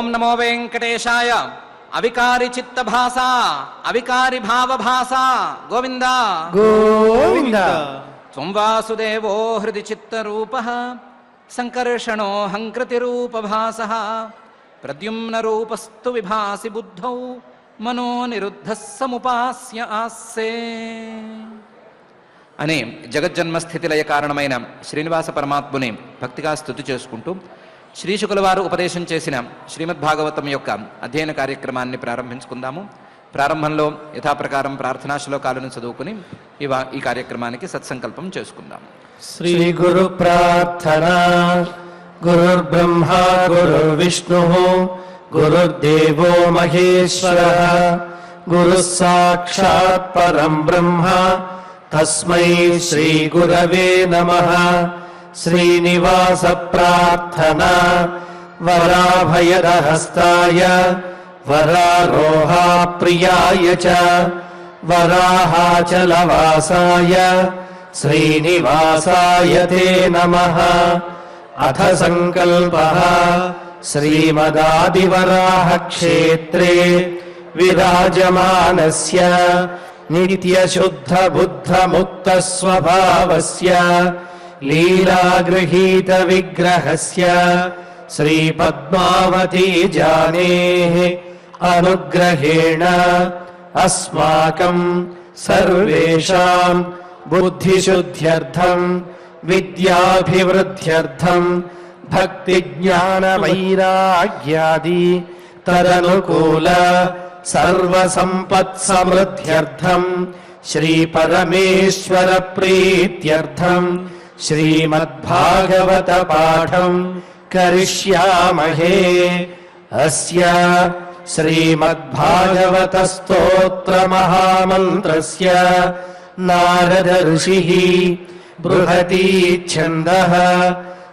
ఓం నమో వెంకటేశాయ. అవికారి చిత్తభాస అవికారి భావభాస గోవింద గోవింద. త్వం వాసుదేవో హృది చిత్తరూపః సంకర్షణో హంకృతిరూపభాసః ప్రద్యుమ్న రూపస్తు విభాసి బుద్ధౌ మనో నిరుద్ధః సముపాస్య ఆస్సే అనే జగజ్జన్మస్థితిలయ కారణమైన శ్రీనివాస పరమాత్ముని భక్తిగా స్తుతి చేసుకుంటూ శ్రీశుకుల వారు ఉపదేశం చేసిన శ్రీమద్భాగవతం యొక్క అధ్యయన కార్యక్రమాన్ని ప్రారంభించుకుందాము. ప్రారంభంలో యథాప్రకారం ప్రార్థనా శ్లోకాలను చదువుకుని ఈ కార్యక్రమానికి సత్సంకల్పం చేసుకుందాము. శ్రీ గురు ప్రార్థనా. గురుర్బ్రహ్మా గురుర్విష్ణుః గురుర్దేవో మహేశ్వరః గురుః సాక్షాత్ పరం బ్రహ్మ తస్మై శ్రీ గురవే నమః. శ్రీనివాస ప్రార్థనా. వరాభయరహస్తాయ వరారోహా ప్రియాయ చ వరాహాచలవాసాయ శ్రీనివాసాయ తే నమః. అథ సంకల్పః. శ్రీమదాదివరాహ క్షేత్రే విరాజమానస్య నిత్యశుద్ధ బుద్ధ ముక్త స్వభావస్య లీలాగృహీత విగ్రహస్య శ్రీ పద్మావతీ జానేః అనుగ్రహేణ అస్మాకం సర్వేషాం బుద్ధిశుద్ధ్యర్థం విద్యాభివృద్ధ్యర్థం భక్తి జ్ఞాన వైరాగ్యాది తదనుకూల సర్వసంపత్ సమృద్ధ్యర్థం శ్రీ పరమేశ్వర ప్రీత్యర్థం శ్రీమద్భాగవత పాఠం కరిష్యామహే. అస్య శ్రీమద్భాగవత స్తోత్ర మహామంత్రస్య నారద ఋషిః బృహతీ ఛందః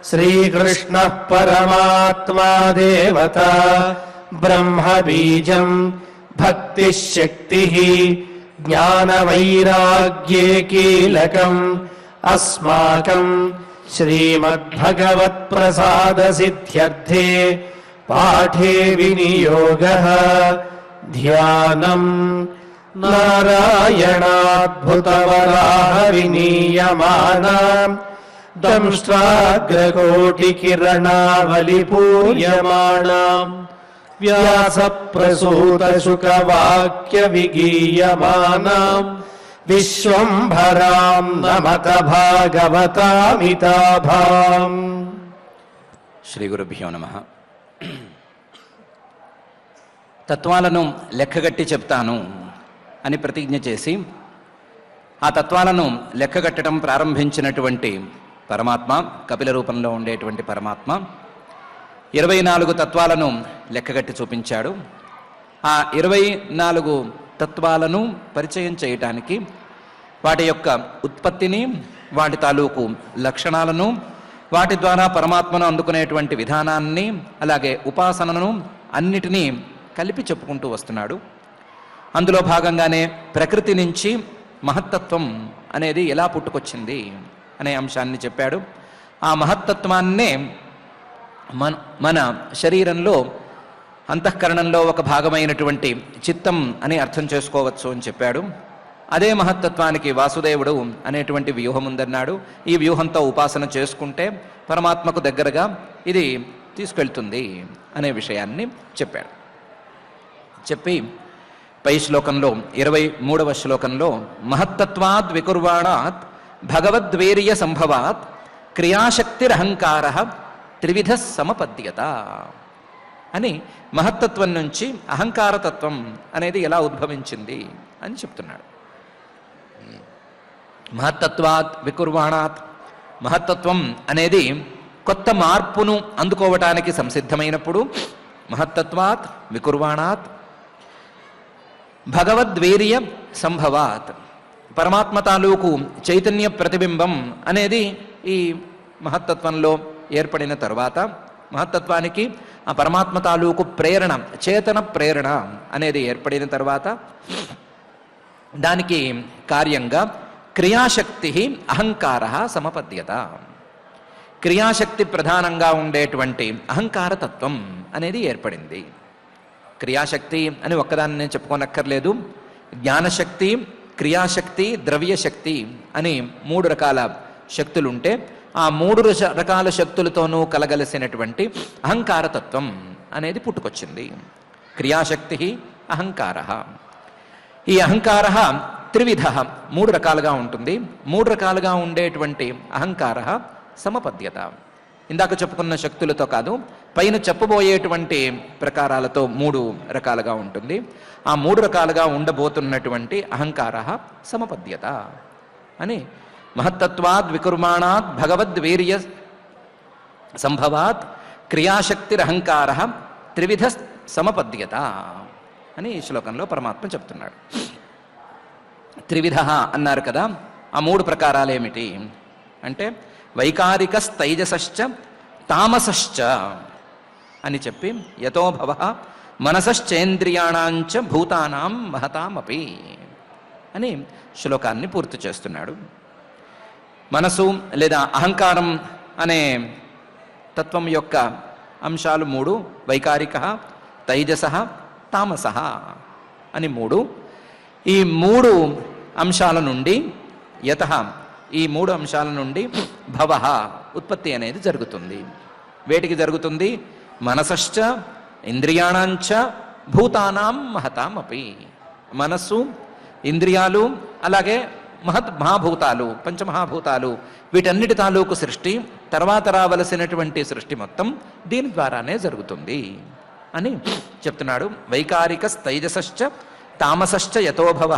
శ్రీకృష్ణః పరమాత్మా దేవత బ్రహ్మ బీజం భక్తిః శక్తిః జ్ఞానవైరాగ్యే కీలకం అస్మాకం శ్రీమద్భగవత్ప్రసాదసిద్ధ్యర్థే పాఠే వినియోగః. ధ్యానం నారాయణాద్భుతవరాహ వినీయమానాం దంష్ట్రాగ్రకోటికిరణావలిపూర్యమాణాం వ్యాసప్రసూతశుకవాక్యవిగీయమానాం విశ్వంభరాం నమత భాగవతామితాభాం. శ్రీ గురుభ్యో నమః. తత్వాలను లెక్కగట్టి చెప్తాను అని ప్రతిజ్ఞ చేసి ఆ తత్వాలను లెక్కగట్టడం ప్రారంభించినటువంటి పరమాత్మ, కపిల రూపంలో ఉండేటువంటి పరమాత్మ 24 తత్వాలను లెక్కగట్టి చూపించాడు. ఆ 24 తత్వాలను పరిచయం చేయటానికి వాటి యొక్క ఉత్పత్తిని, వాటి తాలూకు లక్షణాలను, వాటి ద్వారా పరమాత్మను అందుకునేటువంటి విధానాన్ని, అలాగే ఉపాసనను అన్నిటినీ కలిపి చెప్పుకుంటూ వస్తున్నాడు. అందులో భాగంగానే ప్రకృతి నుంచి మహత్తత్వం అనేది ఎలా పుట్టుకొచ్చింది అనే అంశాన్ని చెప్పాడు. ఆ మహత్తత్వాన్నే మన శరీరంలో అంతఃకరణంలో ఒక భాగమైనటువంటి చిత్తం అని అర్థం చేసుకోవచ్చు అని చెప్పాడు. అదే మహత్తత్వానికి వాసుదేవుడు అనేటువంటి వ్యూహం ఉందన్నాడు. ఈ వ్యూహంతో ఉపాసన చేసుకుంటే పరమాత్మకు దగ్గరగా ఇది తీసుకెళ్తుంది అనే విషయాన్ని చెప్పాడు. చెప్పి పై శ్లోకంలో 23వ శ్లోకంలో మహత్తత్వాద్ వికుర్వాణాత్ భగవద్వేర్య సంభవాత్ క్రియాశక్తిరహంకార త్రివిధ సమపద్యత అని మహత్తత్వం నుంచి అహంకారతత్వం అనేది ఎలా ఉద్భవించింది అని చెప్తున్నాడు. మహత్తత్వాత్ వికుర్వాణాత్, మహత్తత్వం అనేది కొత్త మార్పును అందుకోవటానికి సంసిద్ధమైనప్పుడు, మహత్తత్వాత్ వికుర్వాణాత్ భగవద్వేర్య సంభవాత్, పరమాత్మ తాలూకు చైతన్య ప్రతిబింబం అనేది ఈ మహత్తత్వంలో ఏర్పడిన తర్వాత, మహత్తత్వానికి ఆ పరమాత్మ తాలూకు ప్రేరణ, చేతన ప్రేరణ అనేది ఏర్పడిన తర్వాత దానికి కార్యంగా క్రియాశక్తి అహంకార సమపద్యత, క్రియాశక్తి ప్రధానంగా ఉండేటువంటి అహంకారతత్వం అనేది ఏర్పడింది. క్రియాశక్తి అని ఒక్కదాన్ని నేను చెప్పుకోనక్కర్లేదు. జ్ఞానశక్తి, క్రియాశక్తి, ద్రవ్యశక్తి అని 3 రకాల శక్తులుంటే ఆ 3 రకాల శక్తులతోనూ కలగలిసినటువంటి అహంకారతత్వం అనేది పుట్టుకొచ్చింది. క్రియాశక్తి అహంకార. ఈ అహంకార త్రివిధ, 3 రకాలుగా ఉంటుంది. 3 రకాలుగా ఉండేటువంటి అహంకార సమపద్యత. ఇందాక చెప్పుకున్న శక్తులతో కాదు, పైన చెప్పబోయేటువంటి ప్రకారాలతో 3 రకాలుగా ఉంటుంది. ఆ 3 రకాలుగా ఉండబోతున్నటువంటి అహంకార సమపద్యత అని మహత్తత్వాద్ వికుర్మాణాత్ భగవద్వీర్య సంభవాత్ క్రియాశక్తిరహంకార త్రివిధ సమపద్యత అని ఈ శ్లోకంలో పరమాత్మ చెప్తున్నాడు. త్రివిధ అన్నారు కదా, ఆ 3 ప్రకారాలు ఏమిటి అంటే వైకారికస్తైజసశ్చ తామసశ్చ అని చెప్పి యతో భవ మనసశ్చేంద్రియాణాంచ భూతానాం మహతామపి అని శ్లోకాన్ని పూర్తి చేస్తున్నాడు. మనసు లేదా అహంకారం అనే తత్వం యొక్క అంశాలు 3, వైకారిక, తైజస, తామస అని 3. ఈ 3 అంశాల నుండి యతః, ఈ 3 అంశాల నుండి భవ ఉత్పత్తి అనేది జరుగుతుంది. వేటికి జరుగుతుంది? మనసశ్చ ఇంద్రియాణాంచ భూతానాం మహతామపి. మనస్సు, ఇంద్రియాలు, అలాగే మహాభూతాలు, పంచమహాభూతాలు, వీటన్నిటి తాలూకు సృష్టి, తర్వాత రావలసినటువంటి సృష్టి మొత్తం దీని ద్వారానే జరుగుతుంది అని చెప్తున్నాడు. వైకారిక స్తైజసశ్చ తామసశ్చ యతో భవ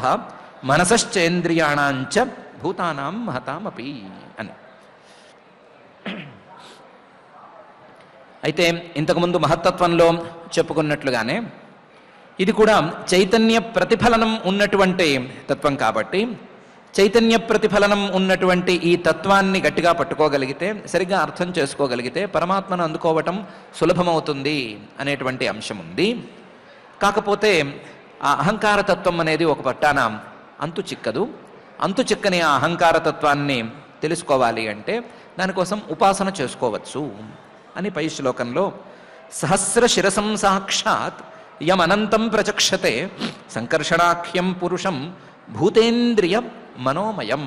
మనసశ్చేంద్రియాణాంచ భూతానాం మహతామపి అని. అయితే ఇంతకుముందు మహత్తత్వంలో చెప్పుకున్నట్లుగానే ఇది కూడా చైతన్య ప్రతిఫలనం ఉన్నటువంటి తత్వం కాబట్టి చైతన్య ప్రతిఫలనం ఉన్నటువంటి ఈ తత్వాన్ని గట్టిగా పట్టుకోగలిగితే, సరిగ్గా అర్థం చేసుకోగలిగితే పరమాత్మను అందుకోవటం సులభమవుతుంది అనేటువంటి అంశం ఉంది. కాకపోతే ఆ అహంకార తత్వం అనేది ఒక పట్టాన అంతు చిక్కదు. అంతు చిక్కని ఆ అహంకార తత్వాన్ని తెలుసుకోవాలి అంటే దానికోసం ఉపాసన చేసుకోవచ్చు అని పై శ్లోకంలో సహస్ర శిరసం సాక్షాత్ యమనంతం ప్రచక్షతే సంకర్షణాఖ్యం పురుషం భూతేంద్రియ మనోమయం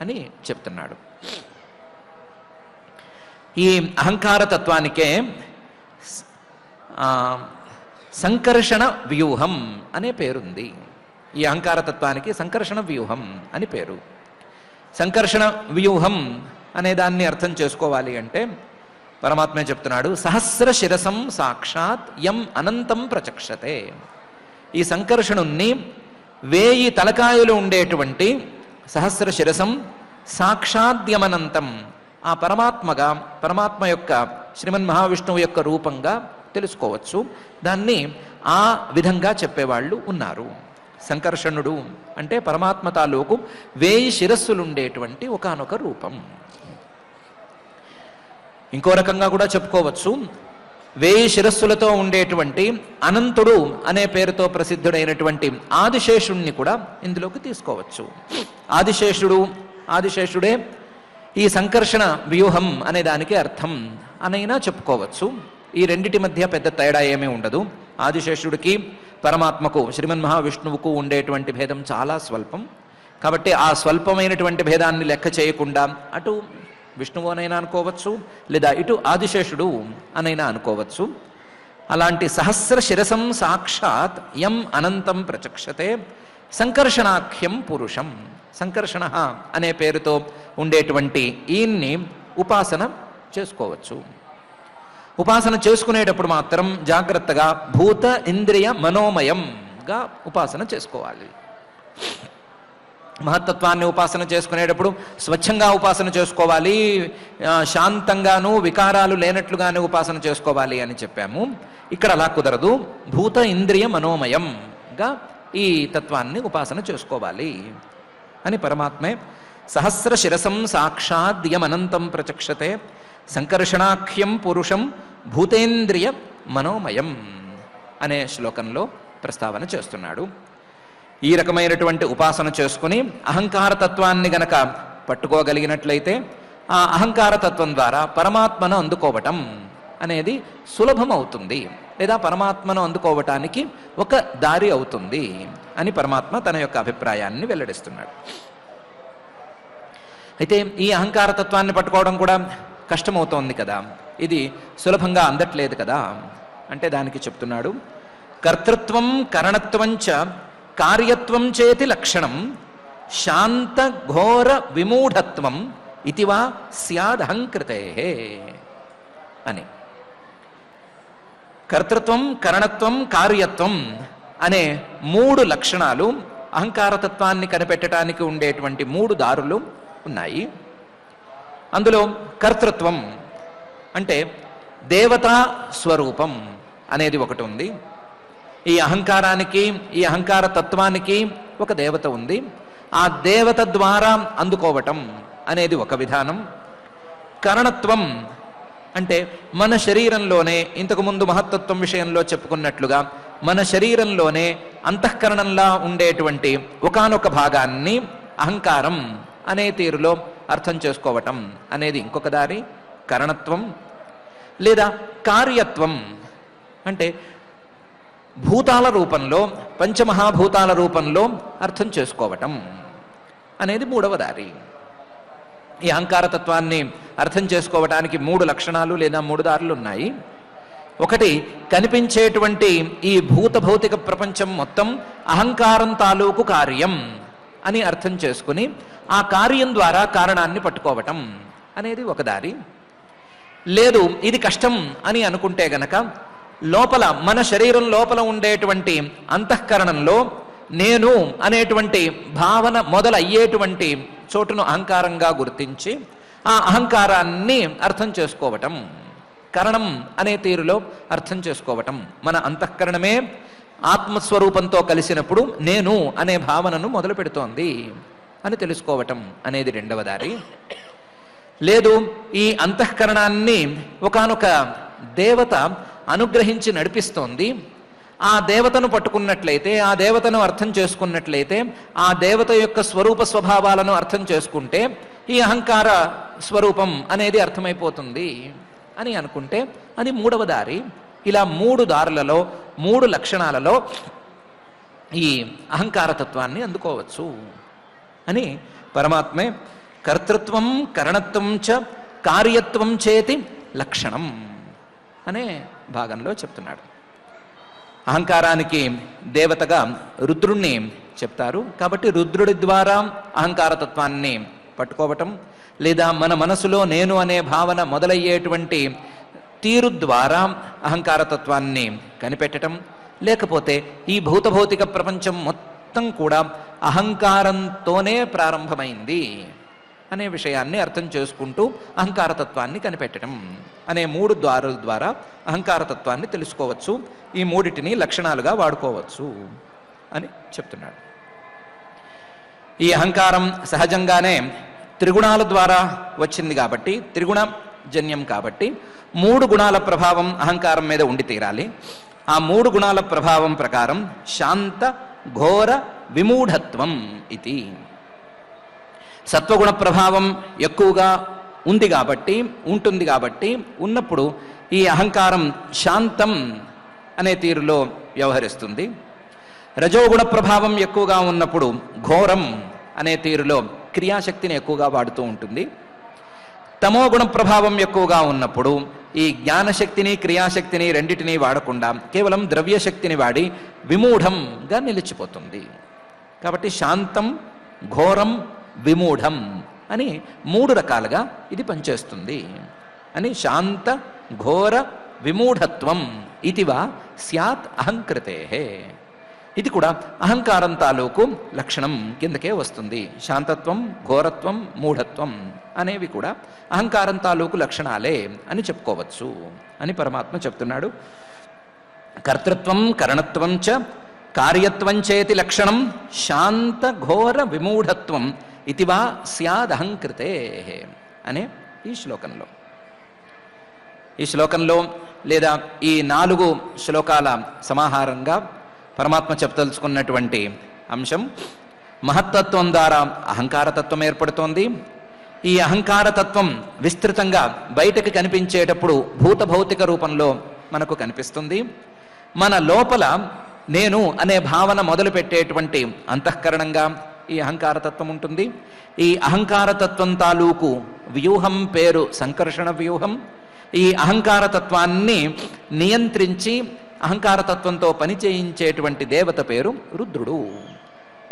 అని చెప్తున్నాడు. ఈ అహంకార తత్వానికే సంకర్షణ వ్యూహం అనే పేరుంది. ఈ అహంకార తత్వానికి సంకర్షణ వ్యూహం అని పేరు. సంకర్షణ వ్యూహం అనే దాన్ని అర్థం చేసుకోవాలి అంటే పరమాత్మే చెప్తున్నాడు, సహస్ర శిరసం సాక్షాత్ యం అనంతం ప్రచక్షతే. ఈ సంకర్షణుణ్ణి 1000 తలకాయలు ఉండేటువంటి సహస్ర శిరసం సాక్షాద్యమనంతం, ఆ పరమాత్మగా, పరమాత్మ యొక్క శ్రీమన్ మహావిష్ణువు యొక్క రూపంగా తెలుసుకోవచ్చు. దాన్ని ఆ విధంగా చెప్పేవాళ్ళు ఉన్నారు. సంకర్షణుడు అంటే పరమాత్మ తాలూకు 1000 శిరస్సులుండేటువంటి ఒకానొక రూపం. ఇంకో రకంగా కూడా చెప్పుకోవచ్చు, 1000 శిరస్సులతో ఉండేటువంటి అనంతుడు అనే పేరుతో ప్రసిద్ధుడైనటువంటి ఆదిశేషుణ్ణి కూడా ఇందులోకి తీసుకోవచ్చు. ఆదిశేషుడే ఈ సంకర్షణ వ్యూహం అనే దానికి అర్థం అనైనా చెప్పుకోవచ్చు. ఈ రెండిటి మధ్య పెద్ద తేడా ఏమీ ఉండదు. ఆదిశేషుడికి పరమాత్మకు, శ్రీమన్ మహావిష్ణువుకు ఉండేటువంటి భేదం చాలా స్వల్పం. కాబట్టి ఆ స్వల్పమైనటువంటి భేదాన్ని లెక్క చేయకుండా అటు విష్ణువు అనైనా అనుకోవచ్చు, లేదా ఇటు ఆదిశేషుడు అనైనా అనుకోవచ్చు. అలాంటి సహస్ర శిరసం సాక్షాత్ యం అనంతం ప్రచక్షతే సంకర్షణాఖ్యం పురుషం. సంకర్షణ అనే పేరుతో ఉండేటువంటి ఈయన్ని ఉపాసన చేసుకోవచ్చు. ఉపాసన చేసుకునేటప్పుడు మాత్రం జాగ్రత్తగా భూత ఇంద్రియ మనోమయంగా ఉపాసన చేసుకోవాలి. మహత్తత్వాన్ని ఉపాసన చేసుకునేటప్పుడు స్వచ్ఛంగా ఉపాసన చేసుకోవాలి, శాంతంగాను వికారాలు లేనట్లుగానే ఉపాసన చేసుకోవాలి అని చెప్పాము. ఇక్కడ అలా కుదరదు. భూత ఇంద్రియ మనోమయంగా ఈ తత్వాన్ని ఉపాసన చేసుకోవాలి అని పరమాత్మే సహస్ర శిరసం సాక్షాద్యమనంతం ప్రచక్షతే సంకర్షణాఖ్యం పురుషం భూతేంద్రియ మనోమయం అనే శ్లోకంలో ప్రస్తావన చేస్తున్నాడు. ఈ రకమైనటువంటి ఉపాసన చేసుకుని అహంకార తత్వాన్ని గనక పట్టుకోగలిగినట్లయితే ఆ అహంకార తత్వం ద్వారా పరమాత్మను అందుకోవటం అనేది సులభం అవుతుంది, లేదా పరమాత్మను అందుకోవటానికి ఒక దారి అవుతుంది అని పరమాత్మ తన యొక్క అభిప్రాయాన్ని వెల్లడిస్తున్నాడు. అయితే ఈ అహంకార తత్వాన్ని పట్టుకోవడం కూడా కష్టమవుతోంది కదా, ఇది సులభంగా అందట్లేదు కదా అంటే దానికి చెప్తున్నాడు, కర్తృత్వం కరణత్వం చ కార్యత్వం చేతి లక్షణం శాంత ఘోర విమూఢత్వం ఇతివా స్యాదహంకృతే అని. కర్తృత్వం కరణత్వం కార్యత్వం అనే మూడు లక్షణాలు అహంకారతత్వాన్ని కనిపెట్టడానికి ఉండేటువంటి మూడు దారులు ఉన్నాయి. అందులో కర్తృత్వం అంటే దేవతా స్వరూపం అనేది ఒకటి ఉంది. ఈ అహంకారానికి, ఈ అహంకార తత్వానికి ఒక దేవత ఉంది. ఆ దేవత ద్వారా అందుకోవటం అనేది ఒక విధానం. కరణత్వం అంటే మన శరీరంలోనే, ఇంతకుముందు మహత్తత్వం విషయంలో చెప్పుకున్నట్లుగా మన శరీరంలోనే అంతఃకరణంలా ఉండేటువంటి ఒకానొక భాగాన్ని అహంకారం అనే తీరులో అర్థం చేసుకోవటం అనేది ఇంకొక దారి కరణత్వం. లేదా కార్యత్వం అంటే భూతాల రూపంలో, పంచమహాభూతాల రూపంలో అర్థం చేసుకోవటం అనేది మూడవ దారి. ఈ అహంకారతత్వాన్ని అర్థం చేసుకోవటానికి మూడు లక్షణాలు లేదా మూడు దారులు ఉన్నాయి. ఒకటి, కనిపించేటువంటి ఈ భౌతిక ప్రపంచం మొత్తం అహంకారం తాలూకు కార్యం అని అర్థం చేసుకుని ఆ కార్యం ద్వారా కారణాన్ని పట్టుకోవటం అనేది ఒక దారి. లేదు ఇది కష్టం అని అనుకుంటే గనక లోపల, మన శరీరం లోపల ఉండేటువంటి అంతఃకరణంలో నేను అనేటువంటి భావన మొదలయ్యేటువంటి చోటును అహంకారంగా గుర్తించి ఆ అహంకారాన్ని అర్థం చేసుకోవటం, కరణం అనే తీరులో అర్థం చేసుకోవటం. మన అంతఃకరణమే ఆత్మస్వరూపంతో కలిసినప్పుడు నేను అనే భావనను మొదలు పెడుతోంది అని తెలుసుకోవటం అనేది రెండవ దారి. లేదు ఈ అంతఃకరణాన్ని ఒకానొక దేవత అనుగ్రహించి నడిపిస్తోంది, ఆ దేవతను పట్టుకున్నట్లయితే, ఆ దేవతను అర్థం చేసుకున్నట్లయితే, ఆ దేవత యొక్క స్వరూప స్వభావాలను అర్థం చేసుకుంటే ఈ అహంకార స్వరూపం అనేది అర్థమైపోతుంది అని అనుకుంటే అది మూడవ దారి. ఇలా మూడు దారులలో, మూడు లక్షణాలలో ఈ అహంకారతత్వాన్ని అందుకోవచ్చు అని పరమాత్మే కర్తృత్వం కరణత్వం చ కార్యత్వం చేతి లక్షణం అనే భాగంలో చెప్తున్నాడు. అహంకారానికి దేవతగా రుద్రుణ్ణి చెప్తారు కాబట్టి రుద్రుడి ద్వారా అహంకారతత్వాన్ని పట్టుకోవటం, లేదా మన మనసులో నేను అనే భావన మొదలయ్యేటువంటి తీరు ద్వారా అహంకారతత్వాన్ని కనిపెట్టడం, లేకపోతే ఈ భౌతిక ప్రపంచం మొత్తం కూడా అహంకారంతోనే ప్రారంభమైంది అనే విషయాన్ని అర్థం చేసుకుంటూ అహంకారతత్వాన్ని కనిపెట్టడం అనే మూడు ద్వారాల ద్వారా అహంకారతత్వాన్ని తెలుసుకోవచ్చు. ఈ మూడిటిని లక్షణాలుగా వాడుకోవచ్చు అని చెప్తున్నాడు. ఈ అహంకారం సహజంగానే త్రిగుణాల ద్వారా వచ్చింది కాబట్టి, త్రిగుణజన్యం కాబట్టి మూడు గుణాల ప్రభావం అహంకారం మీద ఉండి తీరాలి. ఆ మూడు గుణాల ప్రభావం ప్రకారం శాంత ఘోర విమూఢత్వం ఇది. సత్వగుణ ప్రభావం ఎక్కువగా ఉంది కాబట్టి, ఉంటుంది కాబట్టి, ఉన్నప్పుడు ఈ అహంకారం శాంతం అనే తీరులో వ్యవహరిస్తుంది. రజోగుణ ప్రభావం ఎక్కువగా ఉన్నప్పుడు ఘోరం అనే తీరులో క్రియాశక్తిని ఎక్కువగా వాడుతూ ఉంటుంది. తమోగుణ ప్రభావం ఎక్కువగా ఉన్నప్పుడు ఈ జ్ఞానశక్తిని క్రియాశక్తిని రెండిటినీ వాడకుండా కేవలం ద్రవ్యశక్తిని వాడి విమూఢంగా నిలిచిపోతుంది. కాబట్టి శాంతం, ఘోరం, విమూఢం అని మూడు రకాలుగా ఇది పనిచేస్తుంది అని. శాంత ఘోర విమూఢత్వం ఇతివా స్యాత్ అహంకృతే, ఇది కూడా అహంకారం తాలూకు లక్షణం కిందకే వస్తుంది. శాంతత్వం, ఘోరత్వం, మూఢత్వం అనేవి కూడా అహంకారం తాలూకు లక్షణాలే అని చెప్పుకోవచ్చు అని పరమాత్మ చెప్తున్నాడు. కర్తృత్వం కరణత్వం చ కార్యత్వం చేతి లక్షణం శాంత ఘోర విమూఢత్వం ఇతివా స్యాదహంకృతే అనే ఈ శ్లోకంలో. ఈ శ్లోకంలో లేదా ఈ 4 శ్లోకాల సమాహారంగా పరమాత్మ చెప్పదలుచుకున్నటువంటి అంశం, మహత్తత్వం ద్వారా అహంకారతత్వం ఏర్పడుతోంది. ఈ అహంకార తత్వం విస్తృతంగా బయటకు కనిపించేటప్పుడు భూత భౌతిక రూపంలో మనకు కనిపిస్తుంది. మన లోపల నేను అనే భావన మొదలు పెట్టేటువంటి అంతఃకరణంగా ఈ అహంకార తత్వం ఉంటుంది. ఈ అహంకార తత్వం తాలూకు వ్యూహం పేరు సంకర్షణ వ్యూహం. ఈ అహంకార తత్వాన్ని నియంత్రించి అహంకార తత్వంతో పనిచేయించేటువంటి దేవత పేరు రుద్రుడు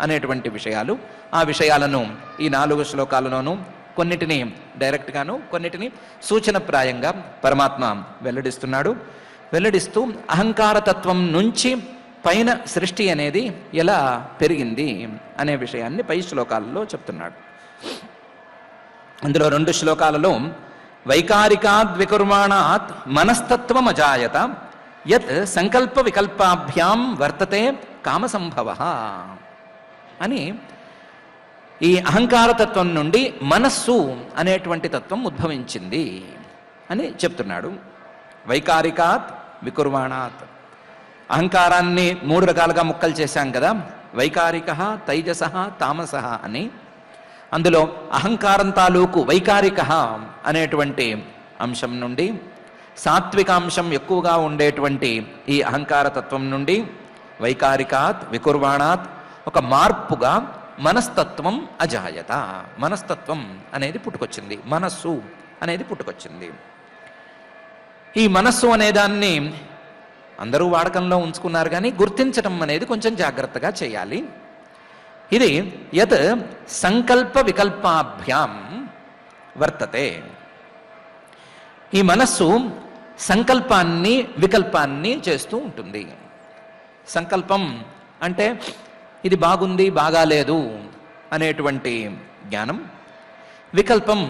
అనేటువంటి విషయాలు. ఆ విషయాలను ఈ 4 శ్లోకాలలోనూ కొన్నిటిని డైరెక్ట్గాను కొన్నిటిని సూచనప్రాయంగా పరమాత్మ వెల్లడిస్తున్నాడు. వెల్లడిస్తూ అహంకార తత్వం నుంచి పైన సృష్టి అనేది ఎలా పెరిగింది అనే విషయాన్ని పై శ్లోకాలలో చెప్తున్నాడు. అందులో 2 శ్లోకాలలో వైకారికాద్వికుర్వాణాత్ మనస్తత్వమజాయత యత్ సంకల్ప వికల్పాభ్యాం వర్తతే కామసంభవ అని ఈ అహంకార తత్వం నుండి మనస్సు అనేటువంటి తత్వం ఉద్భవించింది అని చెప్తున్నాడు. వైకారికాత్ వికుర్వాణాత్, అహంకారాన్ని 3 రకాలుగా ముక్కలు చేశాం కదా, వైకారిక, తైజస, తామస అని. అందులో అహంకారం తాలూకు వైకారిక అనేటువంటి అంశం నుండి, సాత్వికాంశం ఎక్కువగా ఉండేటువంటి ఈ అహంకార తత్వం నుండి వైకారికాత్ వికుర్వాణాత్ ఒక మార్పుగా మనస్తత్వం అజాయత, మనస్తత్వం అనేది పుట్టుకొచ్చింది, మనస్సు అనేది పుట్టుకొచ్చింది. ఈ మనస్సు అనేదాన్ని అందరూ వాడకంలో ఉంచుకున్నారు, కానీ గుర్తించటం అనేది కొంచెం జాగ్రత్తగా చేయాలి. ఇది యత్ సంకల్ప వికల్పాభ్యాం వర్తతే. ఈ మనస్సు సంకల్పాన్ని వికల్పాన్ని చేస్తూ ఉంటుంది. సంకల్పం అంటే ఇది బాగుంది బాగాలేదు అనేటువంటి జ్ఞానం. వికల్పం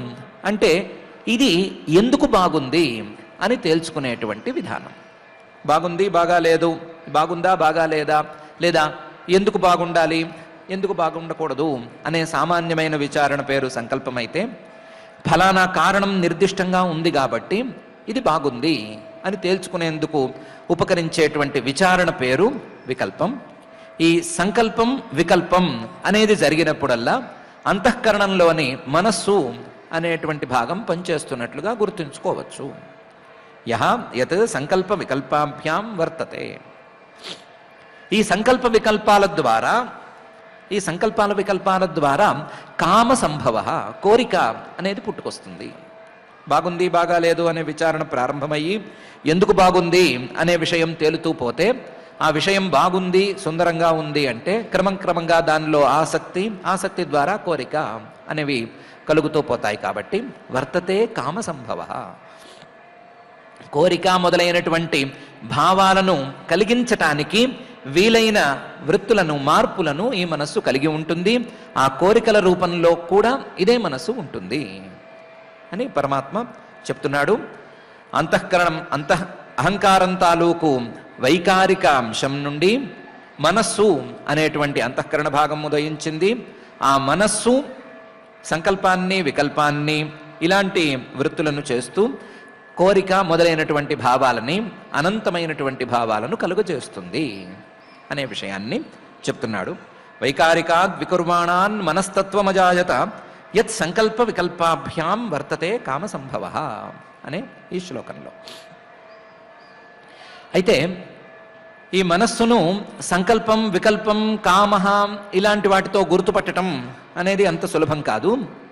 అంటే ఇది ఎందుకు బాగుంది అని తేల్చుకునేటువంటి విధానం. బాగుంది బాగాలేదు, బాగుందా బాగాలేదా, లేదా ఎందుకు బాగుండాలి ఎందుకు బాగుండకూడదు అనే సామాన్యమైన విచారణ పేరు సంకల్పమైతే, ఫలానా కారణం నిర్దిష్టంగా ఉంది కాబట్టి ఇది బాగుంది అని తేల్చుకునేందుకు ఉపకరించేటువంటి విచారణ పేరు వికల్పం. ఈ సంకల్పం వికల్పం అనేది జరిగినప్పుడల్లా అంతఃకరణంలోని మనస్సు అనేటువంటి భాగం పనిచేస్తున్నట్లుగా గుర్తుంచుకోవచ్చు. యహ యత్ సంకల్ప వికల్పాభ్యాం వర్తతే. ఈ సంకల్ప వికల్పాల ద్వారా కామ సంభవ, కోరిక అనేది పుట్టుకొస్తుంది. బాగుంది బాగాలేదు అనే విచారణ ప్రారంభమయ్యి ఎందుకు బాగుంది అనే విషయం తేలుతూ పోతే, ఆ విషయం బాగుంది సుందరంగా ఉంది అంటే క్రమంగా దానిలో ఆసక్తి ద్వారా కోరిక అనేవి కలుగుతూ పోతాయి. కాబట్టి వర్తతే కామ సంభవ, కోరిక మొదలైనటువంటి భావాలను కలిగించటానికి వీలైన వృత్తులను మార్పులను ఈ మనస్సు కలిగి ఉంటుంది. ఆ కోరికల రూపంలో కూడా ఇదే మనస్సు ఉంటుంది అని పరమాత్మ చెప్తున్నాడు. అహంకారం తాలూకు వైకారిక అంశం నుండి మనస్సు అనేటువంటి అంతఃకరణ భాగం ఉదయించింది. ఆ మనస్సు సంకల్పాన్ని వికల్పాన్ని ఇలాంటి వృత్తులను చేస్తూ కోరిక మొదలైనటువంటి భావాలని, అనంతమైనటువంటి భావాలను కలుగజేస్తుంది అనే విషయాన్ని చెప్తున్నాడు. వైకారికాద్ వికుర్వాణాన్ మనస్తత్వమజాయత యత్ సంకల్ప వికల్పాభ్యాం వర్తతే కామ సంభవ అనే ఈ శ్లోకంలో. అయితే ఈ మనస్సును సంకల్పం వికల్పం కామ ఇలాంటి వాటితో గుర్తుపట్టడం అనేది అంత సులభం కాదు.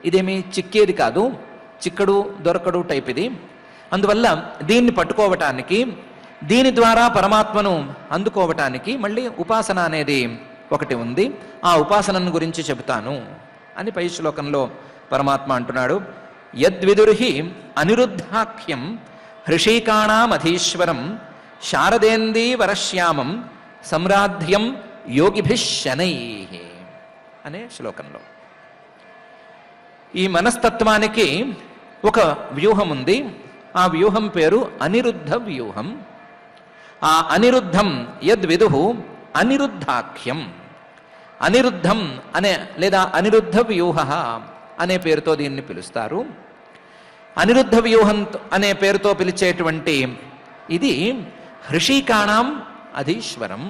ఇదేమీ చిక్కేది కాదు, చిక్కడు దొరకడు టైప్ ఇది. అందువల్ల దీన్ని పట్టుకోవటానికి, దీని ద్వారా పరమాత్మను అందుకోవటానికి మళ్ళీ ఉపాసన అనేది ఒకటి ఉంది. ఆ ఉపాసనను గురించి చెబుతాను అని పై శ్లోకంలో పరమాత్మ అంటున్నాడు. యద్విదుర్హి అనిరుద్ధాఖ్యం హృషీకాణామధీశ్వరం శారదేందీ వరశ్యామం సంరాధ్యం యోగిభిః శనైః అనే శ్లోకంలో ఈ మనస్తత్వానికి ఒక వ్యూహం ఉంది. ఆ వ్యూహం పేరు అనిరుద్ధ వ్యూహం. ఆ అనిరుద్ధం యద్విదుః అనిరుద్ధాఖ్యం, అనిరుద్ధం అనే లేదా అనిరుద్ధ వ్యూహ అనే పేరుతో దీన్ని పిలుస్తారు. అనిరుద్ధ వ్యూహం అనే పేరుతో పిలిచేటువంటి ఇది హృషీకాణం అధీశ్వరం.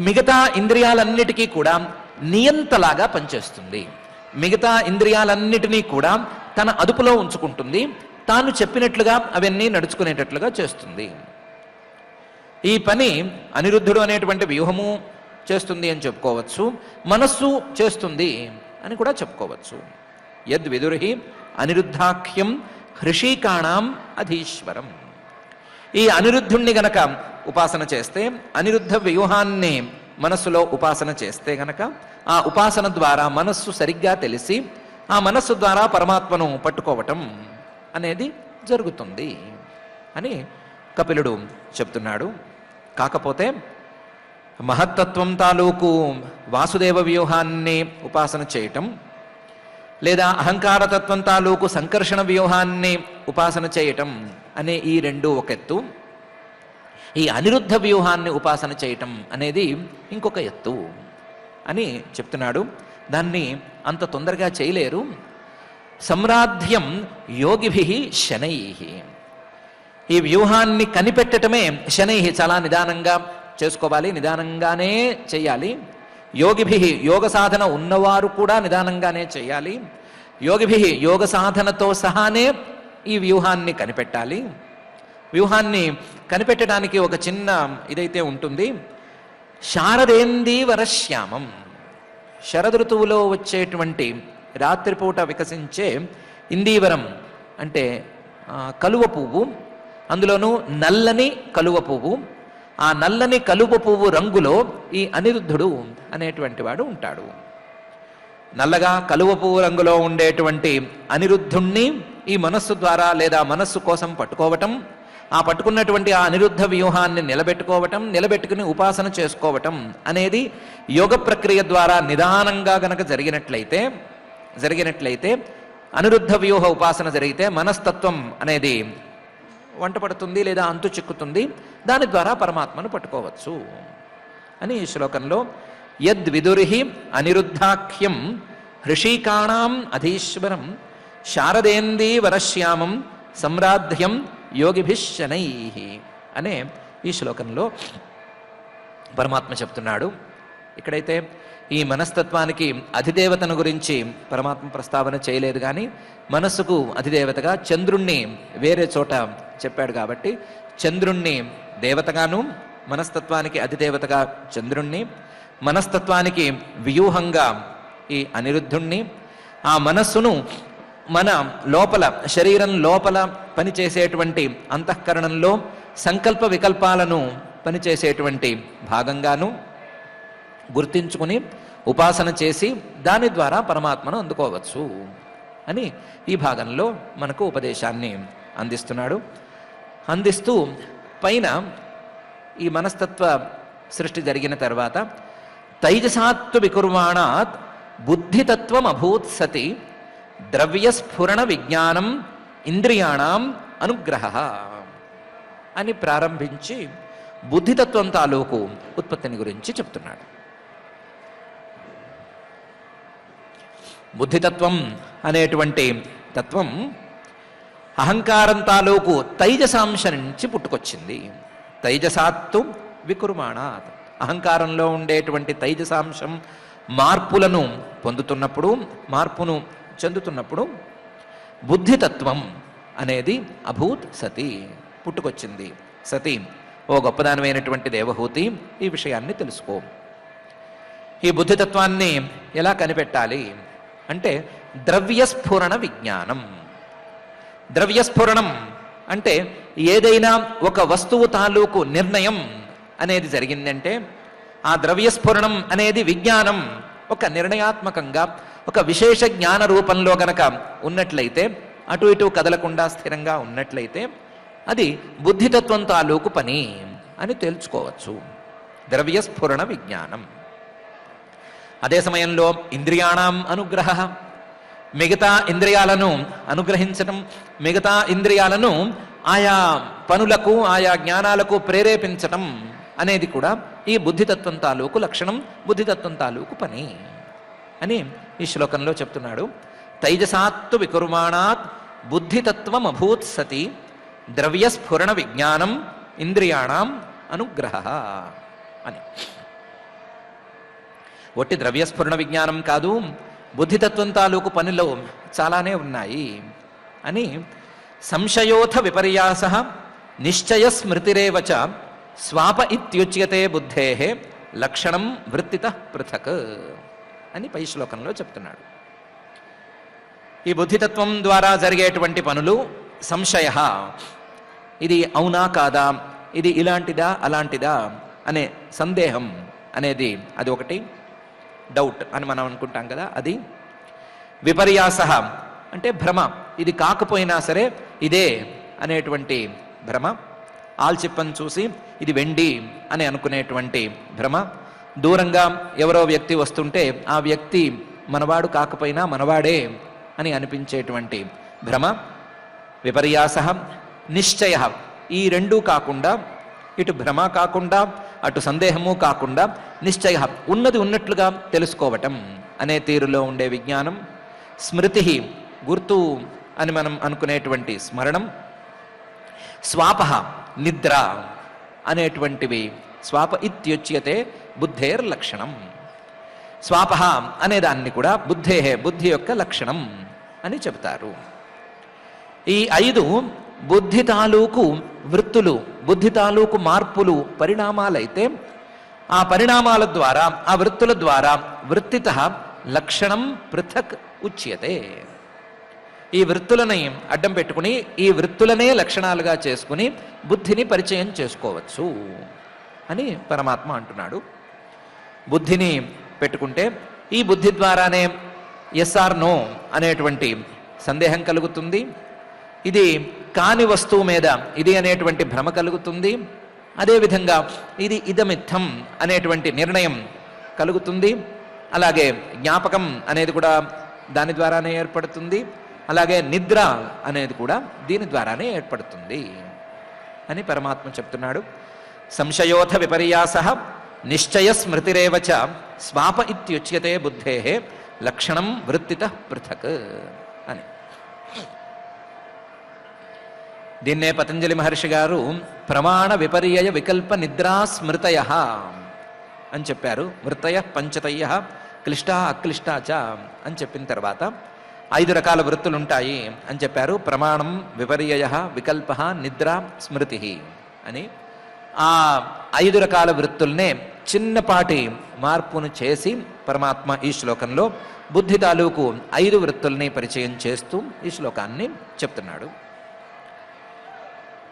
మిగతా ఇంద్రియాలన్నిటికీ కూడా నియంతలాగా పనిచేస్తుంది. మిగతా ఇంద్రియాలన్నిటినీ కూడా తన అదుపులో ఉంచుకుంటుంది. తాను చెప్పినట్లుగా అవన్నీ నడుచుకునేటట్లుగా చేస్తుంది. ఈ పని అనిరుద్ధుడు అనేటువంటి వ్యూహము చేస్తుంది అని చెప్పుకోవచ్చు, మనస్సు చేస్తుంది అని కూడా చెప్పుకోవచ్చు. యద్విదుర్హి అనిరుద్ధాఖ్యం హృషీకాణాం అధీశ్వరం. ఈ అనిరుద్ధుణ్ణి గనక ఉపాసన చేస్తే, అనిరుద్ధ వ్యూహాన్ని మనస్సులో ఉపాసన చేస్తే గనక ఆ ఉపాసన ద్వారా మనస్సు సరిగ్గా తెలిసి ఆ మనస్సు ద్వారా పరమాత్మను పట్టుకోవటం అనేది జరుగుతుంది అని కపిలుడు చెప్తున్నాడు. కాకపోతే మహత్తత్వం తాలూకు వాసుదేవ వ్యూహాన్ని ఉపాసన చేయటం, లేదా అహంకారతత్వం తాలూకు సంకర్షణ వ్యూహాన్ని ఉపాసన చేయటం అనే ఈ రెండు ఒక ఎత్తు. ఈ అనిరుద్ధ వ్యూహాన్ని ఉపాసన చేయటం అనేది ఇంకొక ఎత్తు అని చెప్తున్నాడు. దాన్ని అంత తొందరగా చేయలేరు. సమ్రాధ్యం యోగిభి శనై. ఈ వ్యూహాన్ని కనిపెట్టటమే శనై, చాలా నిదానంగా చేసుకోవాలి, నిదానంగానే చేయాలి. యోగిభి, యోగ సాధన ఉన్నవారు కూడా నిదానంగానే చేయాలి. యోగిభి, యోగ సాధనతో సహానే ఈ వ్యూహాన్ని కనిపెట్టాలి. వ్యూహాన్ని కనిపెట్టడానికి ఒక చిన్న ఇదైతే ఉంటుంది. శారదేందీవరశ్యామం, శరదృతువులో వచ్చేటువంటి రాత్రిపూట వికసించే ఇందీవరం అంటే కలువ పువ్వు, అందులోనూ నల్లని కలువ పువ్వు. ఆ నల్లని కలువ పువ్వు రంగులో ఈ అనిరుద్ధుడు అనేటువంటి వాడు ఉంటాడు. నల్లగా కలువ పువ్వు రంగులో ఉండేటువంటి అనిరుద్ధుణ్ణి ఈ మనస్సు ద్వారా లేదా మనస్సు కోసం పట్టుకోవటం, ఆ పట్టుకున్నటువంటి ఆ అనిరుద్ధ వ్యూహాన్ని నిలబెట్టుకోవటం, నిలబెట్టుకుని ఉపాసన చేసుకోవటం అనేది యోగ ప్రక్రియ ద్వారా నిదానంగా గనక జరిగినట్లయితే అనిరుద్ధ వ్యూహ ఉపాసన జరిగితే మనస్తత్వం అనేది వంటపడుతుంది లేదా అంతు చిక్కుతుంది. దాని ద్వారా పరమాత్మను పట్టుకోవచ్చు అని ఈ శ్లోకంలో యద్విదుర్హి అనిరుద్ధాఖ్యం హృషీకాణాం అధీశ్వరం శారదేందీవరశ్యామం సమ్రాధ్యం యోగిభిశనై అనే ఈ శ్లోకంలో పరమాత్మ చెప్తున్నాడు. ఇక్కడైతే ఈ మనస్తత్వానికి అధిదేవతను గురించి పరమాత్మ ప్రస్తావన చేయలేదు, కానీ మనస్సుకు అధిదేవతగా చంద్రుణ్ణి వేరే చోట చెప్పాడు. కాబట్టి చంద్రుణ్ణి దేవతగాను, మనస్తత్వానికి అధిదేవతగా చంద్రుణ్ణి, మనస్తత్వానికి వ్యూహంగా ఈ అనిరుద్ధుణ్ణి, ఆ మనస్సును మన లోపల శరీరం లోపల పనిచేసేటువంటి అంతఃకరణంలో సంకల్ప వికల్పాలను పనిచేసేటువంటి భాగంగాను గుర్తించుకుని ఉపాసన చేసి దాని ద్వారా పరమాత్మను అందుకోవచ్చు అని ఈ భాగంలో మనకు ఉపదేశాన్ని అందిస్తున్నాడు. అందిస్తూ పైన ఈ మనస్తత్వ సృష్టి జరిగిన తర్వాత తైజసాత్వ వికుర్వాణాత్ బుద్ధితత్వం అభూత్ సతి ద్రవ్యస్ఫురణ విజ్ఞానం ఇంద్రియాణం అనుగ్రహ అని ప్రారంభించి బుద్ధితత్వం తాలూకు ఉత్పత్తిని గురించి చెప్తున్నాడు. బుద్ధితత్వం అనేటువంటి తత్వం అహంకారం తాలూకు తైజసాంశ నుంచి పుట్టుకొచ్చింది. తైజసాత్తు వికుర్మాణాత్, అహంకారంలో ఉండేటువంటి తైజసాంశం మార్పులను పొందుతున్నప్పుడు, మార్పును చెందుతున్నప్పుడు బుద్ధితత్వం అనేది అభూత్ సతి పుట్టుకొచ్చింది. సతి, ఓ గొప్పదానమైనటువంటి దేవహూతి, ఈ విషయాన్ని తెలుసుకో. ఈ బుద్ధితత్వాన్ని ఎలా కనిపెట్టాలి అంటే ద్రవ్యస్ఫురణ విజ్ఞానం. ద్రవ్యస్ఫురణం అంటే ఏదైనా ఒక వస్తువు తాలూకు నిర్ణయం అనేది జరిగిందంటే ఆ ద్రవ్యస్ఫురణం అనేది విజ్ఞానం ఒక నిర్ణయాత్మకంగా ఒక విశేష జ్ఞాన రూపంలో గనక ఉన్నట్లయితే, అటు ఇటు కదలకుండా స్థిరంగా ఉన్నట్లయితే అది బుద్ధితత్వం తాలూకు పని అని తేల్చుకోవచ్చు. ద్రవ్యస్ఫురణ విజ్ఞానం. అదే సమయంలో ఇంద్రియాణం అనుగ్రహ, మిగతా ఇంద్రియాలను అనుగ్రహించడం, మిగతా ఇంద్రియాలను ఆయా పనులకు ఆయా జ్ఞానాలకు ప్రేరేపించటం అనేది కూడా ఈ బుద్ధితత్వం తాలూకు లక్షణం, బుద్ధితత్వం తాలూకు పని అని ఈ శ్లోకంలో చెప్తున్నాడు. తైజసాత్తు వికుర్మాణాత్ బుద్ధితత్వం అభూత్ సతి ద్రవ్యస్ఫురణ విజ్ఞానం ఇంద్రియాణం అనుగ్రహ అని. ఒట్టి ద్రవ్యస్ఫురణ విజ్ఞానం కాదు, బుద్ధితత్వం తాలూకు పనిలో చాలానే ఉన్నాయి అని సంశయోథ విపర్యాస నిశ్చయ స్మృతిరేవచ స్వాప ఇత్యుచ్యతే బుద్ధే లక్షణం వృత్తిత పృథక్ అని పై శ్లోకంలో చెప్తున్నాడు. ఈ బుద్ధితత్వం ద్వారా జరిగేటువంటి పనులు సంశయ, ఇది అవునా కాదా, ఇది ఇలాంటిదా అలాంటిదా అనే సందేహం అనేది అది ఒకటి, డౌట్ అని మనం అనుకుంటాం కదా అది. విపర్యాస అంటే భ్రమ, ఇది కాకపోయినా సరే ఇదే అనేటువంటి భ్రమ. ఆల్చిప్పని చూసి ఇది వెండి అని అనుకునేటువంటి భ్రమ. దూరంగా ఎవరో వ్యక్తి వస్తుంటే ఆ వ్యక్తి మనవాడు కాకపోయినా మనవాడే అని అనిపించేటువంటి భ్రమ విపర్యాస. నిశ్చయ, ఈ రెండూ కాకుండా, ఇటు భ్రమ కాకుండా అటు సందేహము కాకుండా నిశ్చయ, ఉన్నది ఉన్నట్లుగా తెలుసుకోవటం అనే తీరులో ఉండే విజ్ఞానం. స్మృతి, గుర్తు అని మనం అనుకునేటువంటి స్మరణం. స్వాప, నిద్ర అనేటువంటివి. స్వాప ఇత్యుచ్యతే బుద్ధేర్ లక్షణం. స్వాప అనేదాన్ని కూడా బుద్ధి యొక్క లక్షణం అని చెబుతారు. ఈ 5 బుద్ధి తాలూకు వృత్తులు, బుద్ధి తాలూకు మార్పులు, పరిణామాలైతే ఆ పరిణామాల ద్వారా, ఆ వృత్తుల ద్వారా వృత్తిత లక్షణం పృథక్ ఉచ్యతే. ఈ వృత్తులని అడ్డం పెట్టుకుని ఈ వృత్తులనే లక్షణాలుగా చేసుకుని బుద్ధిని పరిచయం చేసుకోవచ్చు అని పరమాత్మ అంటున్నాడు. బుద్ధిని పెట్టుకుంటే ఈ బుద్ధి ద్వారానే ఎస్ ఆర్ నో అనేటువంటి సందేహం కలుగుతుంది. ఇది కాని వస్తువు మీద ఇది అనేటువంటి భ్రమ కలుగుతుంది. అదేవిధంగా ఇది ఇదమిత్తం అనేటువంటి నిర్ణయం కలుగుతుంది. అలాగే జ్ఞాపకం అనేది కూడా దాని ద్వారానే ఏర్పడుతుంది. అలాగే నిద్ర అనేది కూడా దీని ద్వారానే ఏర్పడుతుంది అని పరమాత్మ చెప్తున్నాడు. సంశయోథ విపర్యాస నిశ్చయ స్మృతిరేవచ స్వాప ఇత్యుచ్యతే బుద్ధే లక్షణం వృత్తిత పృథక్ అని. దీన్నే పతంజలి మహర్షి గారు ప్రమాణ విపర్యయ వికల్ప నిద్రా స్మృతయ అని చెప్పారు. వృత్తయ పంచతయ క్లిష్టా అక్లిష్టా చ అని చెప్పిన తర్వాత 5 రకాల వృత్తులు ఉంటాయి అని చెప్పారు. ప్రమాణం, విపర్యయ, వికల్ప, నిద్ర, స్మృతి అని. ఆ 5 రకాల వృత్తుల్నే చిన్నపాటి మార్పును చేసి పరమాత్మ ఈ శ్లోకంలో బుద్ధి తాలూకు 5 వృత్తుల్ని పరిచయం చేస్తూ ఈ శ్లోకాన్ని చెప్తున్నాడు.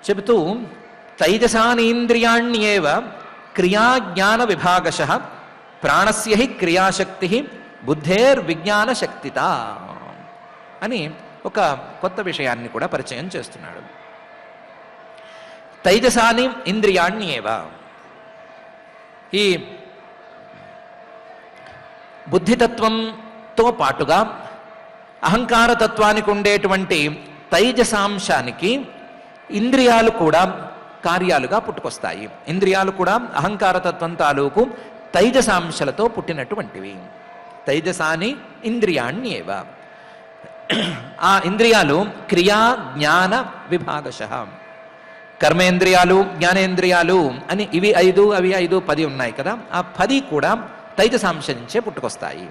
చెబుతూ తైజసానీంద్రియాణ్యేవ క్రియాజ్ఞాన విభాగశ ప్రాణస్య హి క్రియాశక్తి బుద్ధేర్విజ్ఞాన శక్తిత అని ఒక కొత్త విషయాన్ని కూడా పరిచయం చేస్తున్నాడు. తైజసాని ఇంద్రియాణ్యేవ, ఈ బుద్ధితత్వంతో పాటుగా అహంకారతత్వానికి ఉండేటువంటి తైజసాంశానికి ఇంద్రియాలు కూడా కార్యాలుగా పుట్టుకొస్తాయి. ఇంద్రియాలు కూడా అహంకారతత్వం తాలూకు తైజసాంశలతో పుట్టినటువంటివి. తైజసాని ఇంద్రియాణ్యేవ, ఆ ఇంద్రియాలు క్రియా జ్ఞాన విభాగశ. కర్మేంద్రియాలు, జ్ఞానేంద్రియాలు అని ఇవి 5, అవి 5, 10 ఉన్నాయి కదా. ఆ 10 కూడా తైజసాంశం నుంచే పుట్టుకొస్తాయి.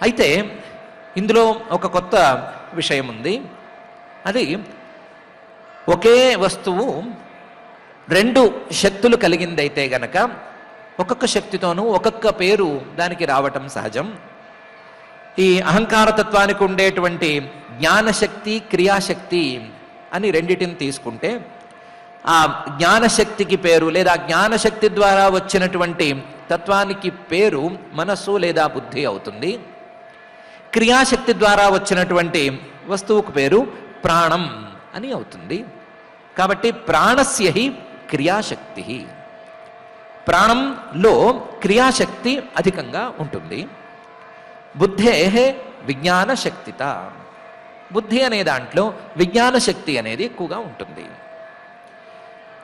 అయితే ఇందులో ఒక కొత్త విషయం ఉంది. అది ఒకే వస్తువు 2 శక్తులు కలిగిందైతే గనక ఒక్కొక్క శక్తితోనూ ఒక్కొక్క పేరు దానికి రావటం సహజం. ఈ అహంకారతత్వానికి ఉండేటువంటి జ్ఞానశక్తి, క్రియాశక్తి అని రెండిటిని తీసుకుంటే ఆ జ్ఞానశక్తికి పేరు లేదా జ్ఞానశక్తి ద్వారా వచ్చినటువంటి తత్వానికి పేరు మనస్సు లేదా బుద్ధి అవుతుంది. క్రియాశక్తి ద్వారా వచ్చినటువంటి వస్తువుకు పేరు ప్రాణం అని అవుతుంది. కాబట్టి ప్రాణస్య హి క్రియాశక్తి, ప్రాణంలో క్రియాశక్తి అధికంగా ఉంటుంది. బుద్ధే విజ్ఞాన శక్తిత, బుద్ధి అనే దాంట్లో విజ్ఞాన శక్తి అనేది ఎక్కువగా ఉంటుంది.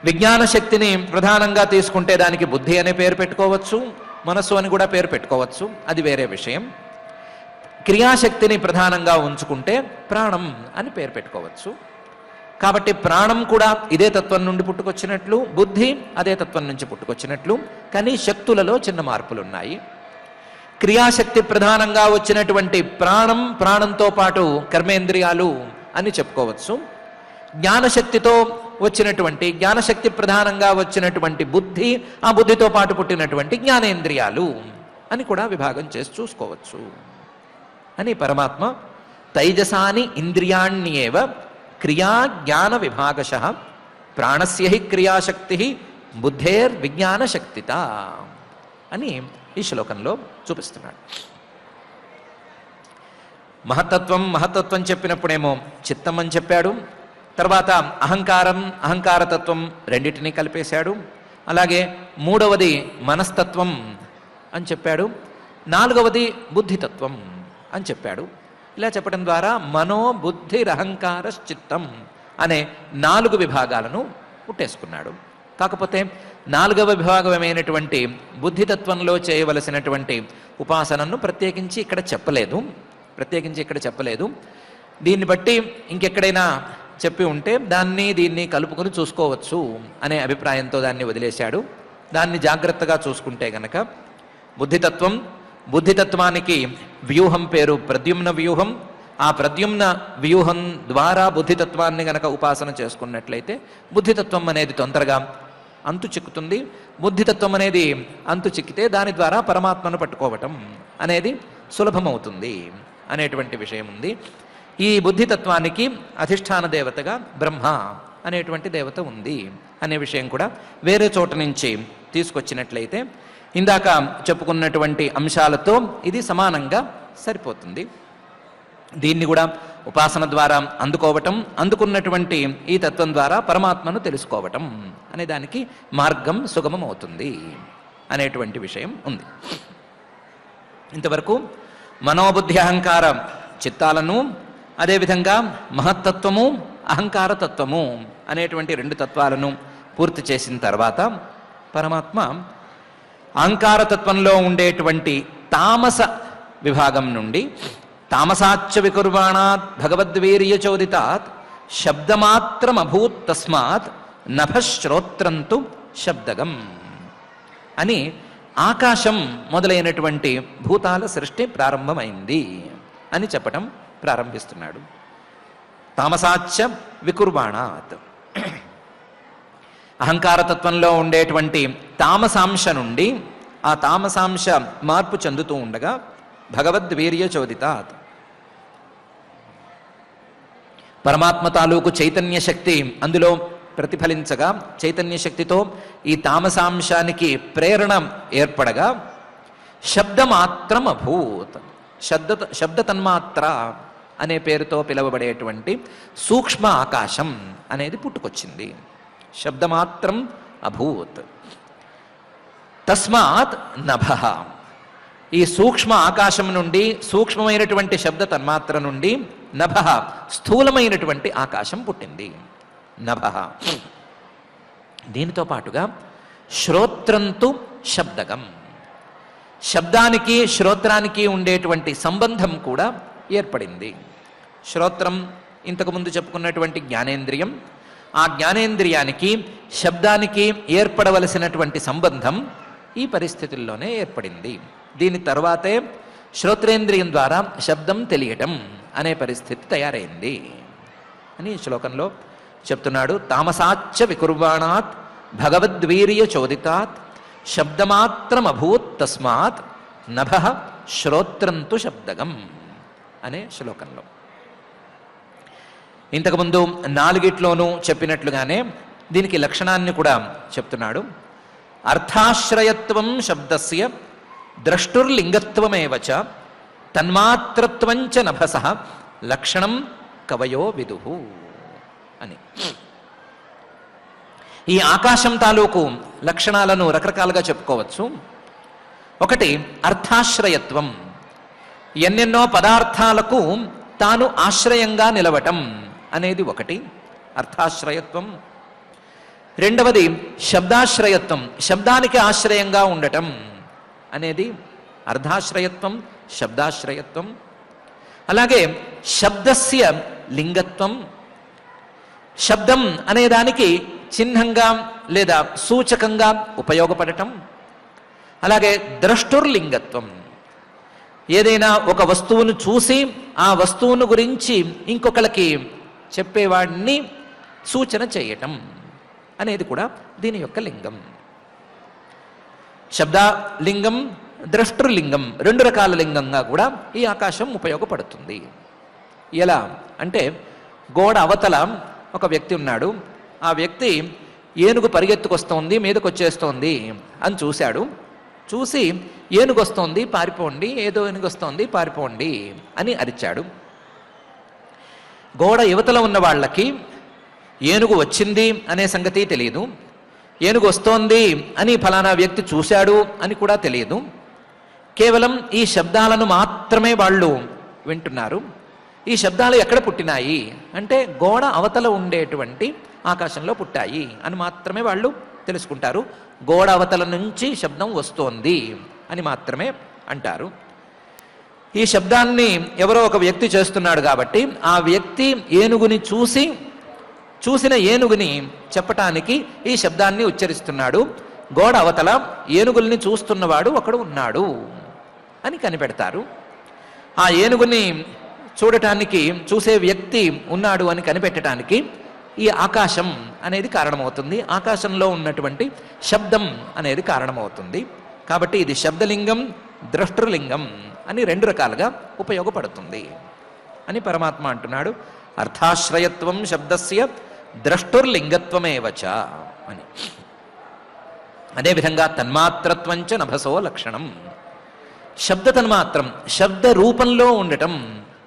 విజ్ఞాన శక్తిని ప్రధానంగా తీసుకుంటే దానికి బుద్ధి అనే పేరు పెట్టుకోవచ్చు, మనస్సు అని కూడా పేరు పెట్టుకోవచ్చు, అది వేరే విషయం. క్రియాశక్తిని ప్రధానంగా ఉంచుకుంటే ప్రాణం అని పేరు పెట్టుకోవచ్చు. కాబట్టి ప్రాణం కూడా ఇదే తత్వం నుండి పుట్టుకొచ్చినట్లు, బుద్ధి అదే తత్వం నుంచి పుట్టుకొచ్చినట్లు, కానీ శక్తులలో చిన్న మార్పులు ఉన్నాయి. క్రియాశక్తి ప్రధానంగా వచ్చినటువంటి ప్రాణం, ప్రాణంతో పాటు కర్మేంద్రియాలు అని చెప్పుకోవచ్చు. జ్ఞానశక్తితో వచ్చినటువంటి, జ్ఞానశక్తి ప్రధానంగా వచ్చినటువంటి బుద్ధి, ఆ బుద్ధితో పాటు పుట్టినటువంటి జ్ఞానేంద్రియాలు అని కూడా విభాగం చేసి చూసుకోవచ్చు అని పరమాత్మ తైజసాని ఇంద్రియాణ్యేవ క్రియా జ్ఞాన విభాగశః ప్రాణస్య హి క్రియాశక్తి బుద్ధేర్ విజ్ఞాన శక్తిత అని ఈ శ్లోకంలో చూపిస్తున్నాడు. మహత్తత్వం చెప్పినప్పుడేమో చిత్తం అని చెప్పాడు. తర్వాత అహంకారతత్వం రెండింటినీ కలిపేశాడు. అలాగే మూడవది మనస్తత్వం అని చెప్పాడు. నాలుగవది బుద్ధితత్వం అని చెప్పాడు. ఇలా చెప్పడం ద్వారా మనోబుద్ధిరహంకార చిత్తం అనే 4 విభాగాలను పుట్టేసుకున్నాడు. కాకపోతే 4వ విభాగమైనటువంటి బుద్ధితత్వంలో చేయవలసినటువంటి ఉపాసనను ప్రత్యేకించి ఇక్కడ చెప్పలేదు. దీన్ని బట్టి ఇంకెక్కడైనా చెప్పి ఉంటే దీన్ని కలుపుకొని చూసుకోవచ్చు అనే అభిప్రాయంతో దాన్ని వదిలేశాడు. దాన్ని జాగ్రత్తగా చూసుకుంటే గనక బుద్ధితత్వానికి వ్యూహం పేరు ప్రద్యుమ్న వ్యూహం. ఆ ప్రద్యుమ్న వ్యూహం ద్వారా బుద్ధితత్వాన్ని గనక ఉపాసన చేసుకున్నట్లయితే బుద్ధితత్వం అనేది తొందరగా అంతు చిక్కుతుంది. బుద్ధితత్వం అనేది అంతు చిక్కితే దాని ద్వారా పరమాత్మను పట్టుకోవటం అనేది సులభమవుతుంది అనేటువంటి విషయం ఉంది. ఈ బుద్ధితత్వానికి అధిష్టాన దేవతగా బ్రహ్మ అనేటువంటి దేవత ఉంది అనే విషయం కూడా వేరే చోట నుంచి తీసుకొచ్చినట్లయితే ఇందాక చెప్పుకున్నటువంటి అంశాలతో ఇది సమానంగా సరిపోతుంది. దీన్ని కూడా ఉపాసన ద్వారా అందుకున్నటువంటి ఈ తత్వం ద్వారా పరమాత్మను తెలుసుకోవటం అనే దానికి మార్గం సుగమం అవుతుంది అనేటువంటి విషయం ఉంది. ఇంతవరకు మనోబుద్ధి అహంకార చిత్తాలను, అదేవిధంగా మహత్తత్వము అహంకారతత్వము అనేటువంటి 2 తత్వాలను పూర్తి చేసిన తర్వాత పరమాత్మ అహంకారతత్వంలో ఉండేటువంటి తామస విభాగం నుండి తామసాచ్చ వికుర్వాణాత్ భగవద్వీర్య చోదితాత్ శబ్దమాత్రం అభూత్ తస్మాత్ నభశ్రోత్రంతు శబ్దగం అని ఆకాశం మొదలైనటువంటి భూతాల సృష్టి ప్రారంభమైంది అని చెప్పటం ప్రారంభిస్తున్నాడు. తామసాచ్చ వికుర్వాణాత్ అహంకారతత్వంలో ఉండేటువంటి తామసాంశ నుండి ఆ తామసాంశ మార్పు చెందుతూ ఉండగా భగవద్వీర్య చోదితాత్ పరమాత్మ తాలూకు చైతన్య శక్తి అందులో ప్రతిఫలించగా చైతన్య శక్తితో ఈ తామసాంశానికి ప్రేరణ ఏర్పడగా శబ్దమాత్రం అభూత్ శబ్ద తన్మాత్ర అనే పేరుతో పిలువబడేటువంటి సూక్ష్మ ఆకాశం అనేది పుట్టుకొచ్చింది. శబ్దమాత్రం అభూత్ తస్మాత్ నభః ఈ సూక్ష్మ ఆకాశం నుండి సూక్ష్మమైనటువంటి శబ్ద తన్మాత్ర నుండి నభః స్థూలమైనటువంటి ఆకాశం పుట్టింది. నభః దీనితో పాటుగా శ్రోత్రంతు శబ్దగం శబ్దానికి శ్రోత్రానికి ఉండేటువంటి సంబంధం కూడా ఏర్పడింది. శ్రోత్రం ఇంతకుముందు చెప్పుకున్నటువంటి జ్ఞానేంద్రియం, ఆ జ్ఞానేంద్రియానికి శబ్దానికి ఏర్పడవలసినటువంటి సంబంధం ఈ పరిస్థితుల్లోనే ఏర్పడింది. దీని తర్వాతే శ్రోత్రేంద్రియం ద్వారా శబ్దం తెలియటం అనే పరిస్థితి తయారైంది అని ఈ శ్లోకంలో చెప్తున్నాడు. తామసాచ్చ వికుర్వాణాత్ భగవద్వీర్య చోదితాత్ శబ్దమాత్రం అభూత్ తస్మాత్ నభః శ్రోత్రంతు శబ్దగం అనే శ్లోకంలో ఇంతకుముందు 4 చెప్పినట్లుగానే దీనికి లక్షణాన్ని కూడా చెప్తున్నాడు. అర్థాశ్రయత్వం శబ్దస్య ద్రష్టుర్లింగత్వమేవ చ తన్మాత్రత్వంచ నభసః లక్షణం కవయో విదుః అని. ఈ ఆకాశం తాలూకు లక్షణాలను రకరకాలుగా చెప్పుకోవచ్చు. ఒకటి అర్థాశ్రయత్వం, ఎన్నెన్నో పదార్థాలకు తాను ఆశ్రయంగా నిలవటం అనేది ఒకటి అర్థాశ్రయత్వం. రెండవది శబ్దాశ్రయత్వం, శబ్దానికి ఆశ్రయంగా ఉండటం అనేది అర్ధాశ్రయత్వం, శబ్దాశ్రయత్వం. అలాగే శబ్దస్య లింగత్వం, శబ్దం అనేదానికి చిహ్నంగా లేదా సూచకంగా ఉపయోగపడటం. అలాగే ద్రష్టుర్లింగత్వం, ఏదైనా ఒక వస్తువును చూసి ఆ వస్తువును గురించి ఇంకొకరికి చెప్పేవాడిని సూచన చేయటం అనేది కూడా దీని యొక్క లింగం. శబ్దలింగం, ద్రష్టృలింగం, రెండు రకాల లింగంగా కూడా ఈ ఆకాశం ఉపయోగపడుతుంది. ఎలా అంటే, గోడ అవతల ఒక వ్యక్తి ఉన్నాడు. ఆ వ్యక్తి ఏనుగు పరిగెత్తుకొస్తోంది, మీదకి వచ్చేస్తోంది అని చూశాడు. చూసి ఏనుగు వస్తోంది పారిపోండి, ఏదో ఏనుగు వస్తోంది పారిపోండి అని అరిచాడు. గోడ యువతల ఉన్న వాళ్ళకి ఏనుగు వచ్చింది అనే సంగతి తెలియదు, ఏనుగు వస్తోంది అని ఫలానా వ్యక్తి చూశాడు అని కూడా తెలియదు. కేవలం ఈ శబ్దాలను మాత్రమే వాళ్ళు వింటున్నారు. ఈ శబ్దాలు ఎక్కడ పుట్టినాయి అంటే గోడ అవతల ఉండేటువంటి ఆకాశంలో పుట్టాయి అని మాత్రమే వాళ్ళు తెలుసుకుంటారు. గోడ అవతల నుంచి శబ్దం వస్తోంది అని మాత్రమే అంటారు. ఈ శబ్దాన్ని ఎవరో ఒక వ్యక్తి చేస్తున్నాడు కాబట్టి ఆ వ్యక్తి ఏనుగుని చూసిన ఏనుగుని చెప్పటానికి ఈ శబ్దాన్ని ఉచ్చరిస్తున్నాడు. గోడ అవతల ఏనుగుల్ని చూస్తున్నవాడు ఒకడు ఉన్నాడు అని కనిపెడతారు. ఆ ఏనుగుని చూసే వ్యక్తి ఉన్నాడు అని కనిపెట్టడానికి ఈ ఆకాశం అనేది కారణమవుతుంది. ఆకాశంలో ఉన్నటువంటి శబ్దం అనేది కారణమవుతుంది. కాబట్టి ఇది శబ్దలింగం, ద్రష్టృలింగం అని రెండు రకాలుగా ఉపయోగపడుతుంది అని పరమాత్మ అంటున్నాడు. అర్థాశ్రయత్వం శబ్దస్య ద్రష్టుర్లింగత్వమేవచ అని. అదేవిధంగా తన్మాత్రత్వంచ నభసో లక్షణం. శబ్ద తన్మాత్రం, శబ్ద రూపంలో ఉండటం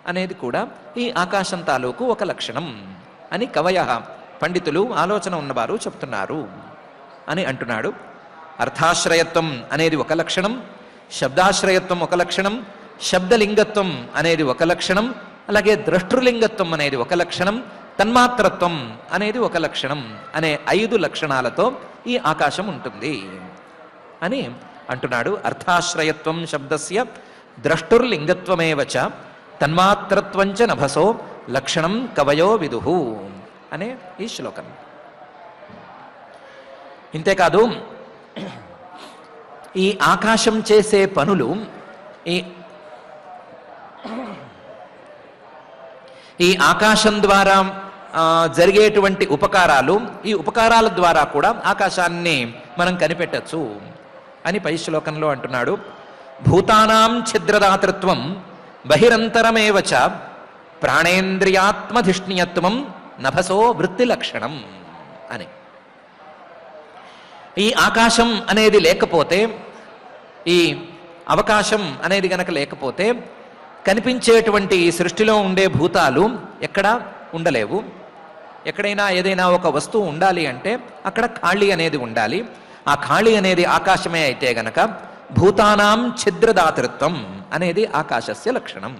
అనేది కూడా ఈ ఆకాశం తాలూకు ఒక లక్షణం అని కవయ, పండితులు, ఆలోచన ఉన్నవారు చెప్తున్నారు అని అంటున్నాడు. అర్థాశ్రయత్వం అనేది ఒక లక్షణం, శబ్దాశ్రయత్వం ఒక లక్షణం, శబ్దలింగత్వం అనేది ఒక లక్షణం, అలాగే ద్రష్టృలింగత్వం అనేది ఒక లక్షణం, తన్మాత్రత్వం అనేది ఒక లక్షణం అనే 5 లక్షణాలతో ఈ ఆకాశం ఉంటుంది అని అంటున్నాడు. అర్థాశ్రయత్వం శబ్దస్య ద్రష్టుర్లింగత్వమేవచ తన్మాత్రత్వంచ నభసో లక్షణం కవయో విదుహు అనే ఈ శ్లోకం. ఇంతేకాదు, ఈ ఆకాశం చేసే పనులు, ఈ ఆకాశం ద్వారా జరిగేటువంటి ఉపకారాలు, ఈ ఉపకారాల ద్వారా కూడా ఆకాశాన్ని మనం కనిపెట్టచ్చు అని పై శ్లోకంలో అంటున్నాడు. భూతానాం ఛిద్రదాతృత్వం బహిరంతరమేవచ ప్రాణేంద్రియాత్మధిష్ణియత్వం నభసో వృత్తి లక్షణం అని. ఈ ఆకాశం అనేది లేకపోతే, ఈ అవకాశం అనేది గనక లేకపోతే కనిపించేటువంటి ఈ సృష్టిలో ఉండే భూతాలు ఎక్కడా ఉండలేవు. ఎక్కడైనా ఏదైనా ఒక వస్తువు ఉండాలి అంటే అక్కడ ఖాళీ అనేది ఉండాలి. ఆ ఖాళీ అనేది ఆకాశమే అయితే గనక భూతానాం ఛిద్రదాతృత్వం అనేది ఆకాశస్య లక్షణం.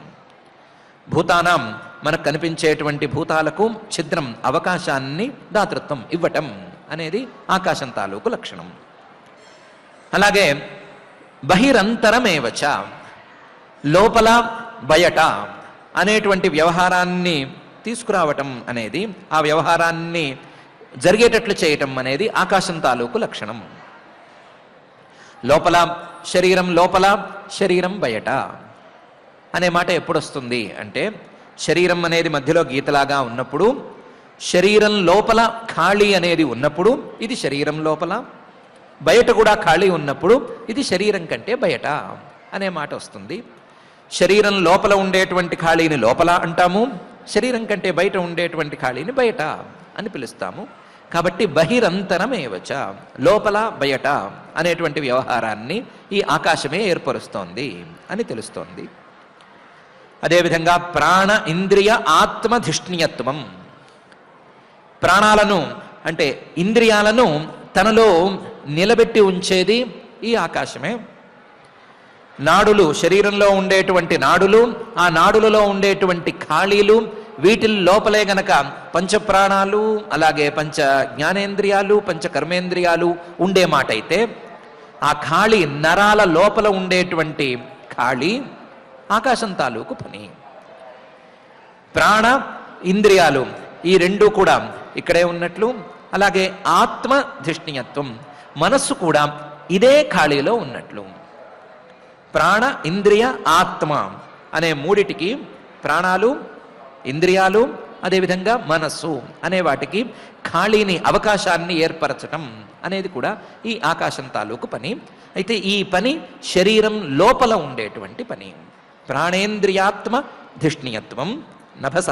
భూతానాం, మనకు కనిపించేటువంటి భూతాలకు ఛిద్రం, అవకాశాన్ని, దాతృత్వం, ఇవ్వటం అనేది ఆకాశం తాలూకు లక్షణం. అలాగే బహిరంతరమేవచ, లోపల బయట అనేటువంటి వ్యవహారాన్ని తీసుకురావటం అనేది, ఆ వ్యవహారాన్ని జరిగేటట్లు చేయటం అనేది ఆకాశం తాలూకు లక్షణం. లోపల శరీరం, లోపల శరీరం బయట అనే మాట ఎప్పుడు వస్తుంది అంటే, శరీరం అనేది మధ్యలో గీతలాగా ఉన్నప్పుడు, శరీరం లోపల ఖాళీ అనేది ఉన్నప్పుడు ఇది శరీరం లోపల, బయట కూడా ఖాళీ ఉన్నప్పుడు ఇది శరీరం కంటే బయట అనే మాట వస్తుంది. శరీరం లోపల ఉండేటువంటి ఖాళీని లోపల అంటాము, శరీరం కంటే బయట ఉండేటువంటి ఖాళీని బయట అని పిలుస్తాము. కాబట్టి బహిరంతరమేవచ, లోపల బయట అనేటువంటి వ్యవహారాన్ని ఈ ఆకాశమే ఏర్పరుస్తోంది అని తెలుస్తోంది. అదేవిధంగా ప్రాణ ఇంద్రియ ఆత్మధిష్ణియత్వం, ప్రాణాలను అంటే ఇంద్రియాలను తనలో నిలబెట్టి ఉంచేది ఈ ఆకాశమే. నాడులు, శరీరంలో ఉండేటువంటి నాడులు, ఆ నాడులలో ఉండేటువంటి ఖాళీలు, వీటి లోపలే గనక పంచప్రాణాలు, అలాగే పంచ జ్ఞానేంద్రియాలు, పంచ కర్మేంద్రియాలు ఉండే మాట అయితే, ఆ ఖాళీ, నరాల లోపల ఉండేటువంటి ఖాళీ ఆకాశం తాలూకు పని. ప్రాణ ఇంద్రియాలు ఈ రెండు కూడా ఇక్కడే ఉన్నట్లు, అలాగే ఆత్మధిష్ణియత్వం, మనస్సు కూడా ఇదే ఖాళీలో ఉన్నట్లు. ప్రాణ ఇంద్రియ ఆత్మ అనే మూడిటికి, ప్రాణాలు, ఇంద్రియాలు, అదేవిధంగా మనస్సు అనే వాటికి ఖాళీని, అవకాశాన్ని ఏర్పరచటం అనేది కూడా ఈ ఆకాశం తాలూకు పని. అయితే ఈ పని శరీరం లోపల ఉండేటువంటి పని. ప్రాణేంద్రియాత్మ ధిష్ణీయత్వం నభస